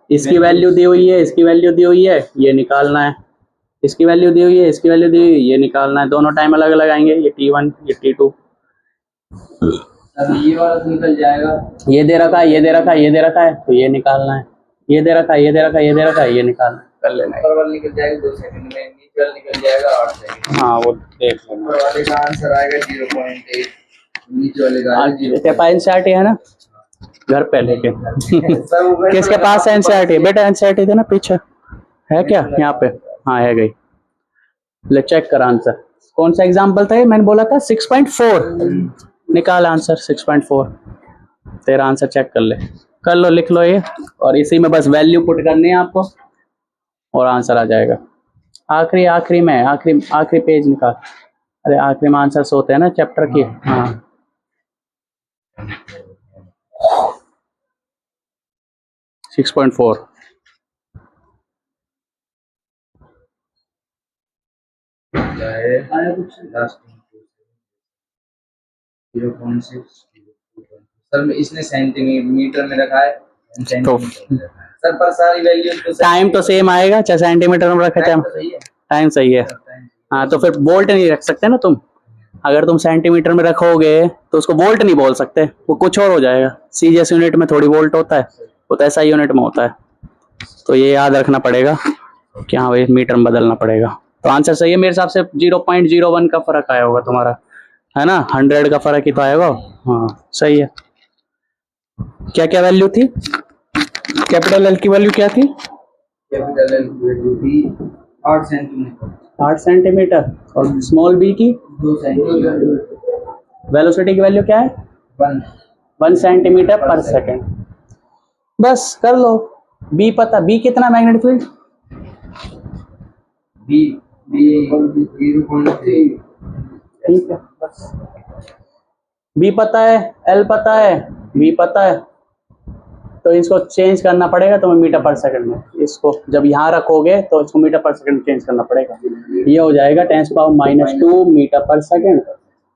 इसकी वैल्यू दी हुई है, इसकी वैल्यू दी हुई है, ये निकालना है। इसकी वैल्यू दी हुई है, इसकी वैल्यू दी हुई है, ये निकालना है। दोनों टाइम अलग अलग आएंगे, ये T1 ये T2। अब ये वाला तो निकल जाएगा, ये दे रखा है, ये दे रखा है, ये दे रखा है, तो ये निकालना है। ये दे रखा है, ये दे रखा है, ये दे रखा है, ये निकालना है, कर लेना है। ऊपर वाला निकल जाएगा 2 सेकंड में, नीचे वाला निकल जाएगा 8 सेकंड। हाँ वो देख लेना। ऊपर वाले का आंसर आएगा 0.8, नीचे वाले का आएगा 0. तेरे पास एनसीईआरटी है ना घर पे लेके? सब किसके पास है एनसीईआरटी? बेटा एनसीईआरटी थे ना पीछे, है क्या यहाँ पे? हाँ है गई। ले चेक कर आंसर। कौन सा एग्जाम्पल था ये? मैंने बोला था 6.4। निकाल आंसर 6.4। तेरा आंसर चेक कर ले, कर लो, लिख लो ये, और इसी में बस वैल्यू पुट करनी है आपको और आंसर आ जाएगा। आखिरी में आखिरी पेज निकाल। अरे आखिरी में आंसर होते हैं ना चैप्टर की। हाँ 6.4। सर इसने सेंटीमीटर में रखा है, तो सर पर सारी वैल्यू तो टाइम तो सेम आएगा, चाहे सेंटीमीटर में रखा चाहे। सही है, टाइम सही है। हाँ तो फिर वोल्ट नहीं रख सकते ना तुम। अगर तुम सेंटीमीटर में रखोगे तो उसको वोल्ट नहीं बोल सकते, वो कुछ और हो जाएगा। सीजीएस यूनिट में थोड़ी वोल्ट होता है, वो तो एसआई यूनिट में होता है। तो ये याद रखना पड़ेगा कि हाँ भाई मीटर में बदलना पड़ेगा। तो आंसर सही है मेरे हिसाब से। 0.01 का फर्क आया होगा तुम्हारा, है ना? 100 का फर्क ही तो आएगा। हाँ सही है। क्या क्या वैल्यू थी? कैपिटल एल की वैल्यू क्या थी? कैपिटल एल की वैल्यू थी 8 सेंटीमीटर, 8 सेंटीमीटर। और स्मॉल बी की 2 सेंटीमीटर। वेलोसिटी की वैल्यू क्या है? 1 सेंटीमीटर पर सेकंड। बस कर लो। बी पता, बी कितना मैग्नेटिक फील्ड? बी 0.3। ठीक है बस। बी पता है, एल पता है, बी पता है, तो इसको चेंज करना पड़ेगा तुम्हें मीटर पर सेकंड में। इसको जब यहाँ रखोगे तो इसको मीटर पर सेकंड में चेंज करना पड़ेगा। ये हो जाएगा 10⁻⁻² मीटर पर सेकंड,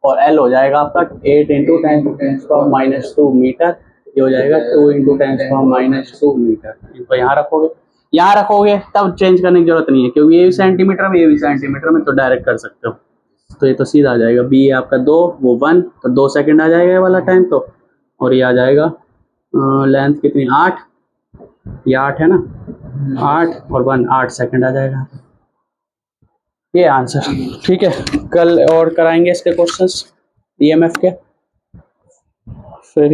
और एल हो जाएगा आपका 8 × 10⁻⁻² मीटर। ये हो जाएगा 2 × 10⁻⁻² मीटर। इनको यहाँ रखोगे तब चेंज करने की जरूरत नहीं है, क्योंकि ये भी सेंटीमीटर में, ये भी सेंटीमीटर में, तो डायरेक्ट कर सकते हो। तो ये तो सीधा आ जाएगा। बी आपका 2, वो 1, तो 2 सेकंड आ जाएगा ये वाला टाइम तो। और ये आ जाएगा लेंथ कितनी? 8, ये 8 है ना, 8 और 1 8 सेकंड आ जाएगा ये आंसर। ठीक है, कल और कराएंगे इसके क्वेश्चंस ईएमएफ के। फिर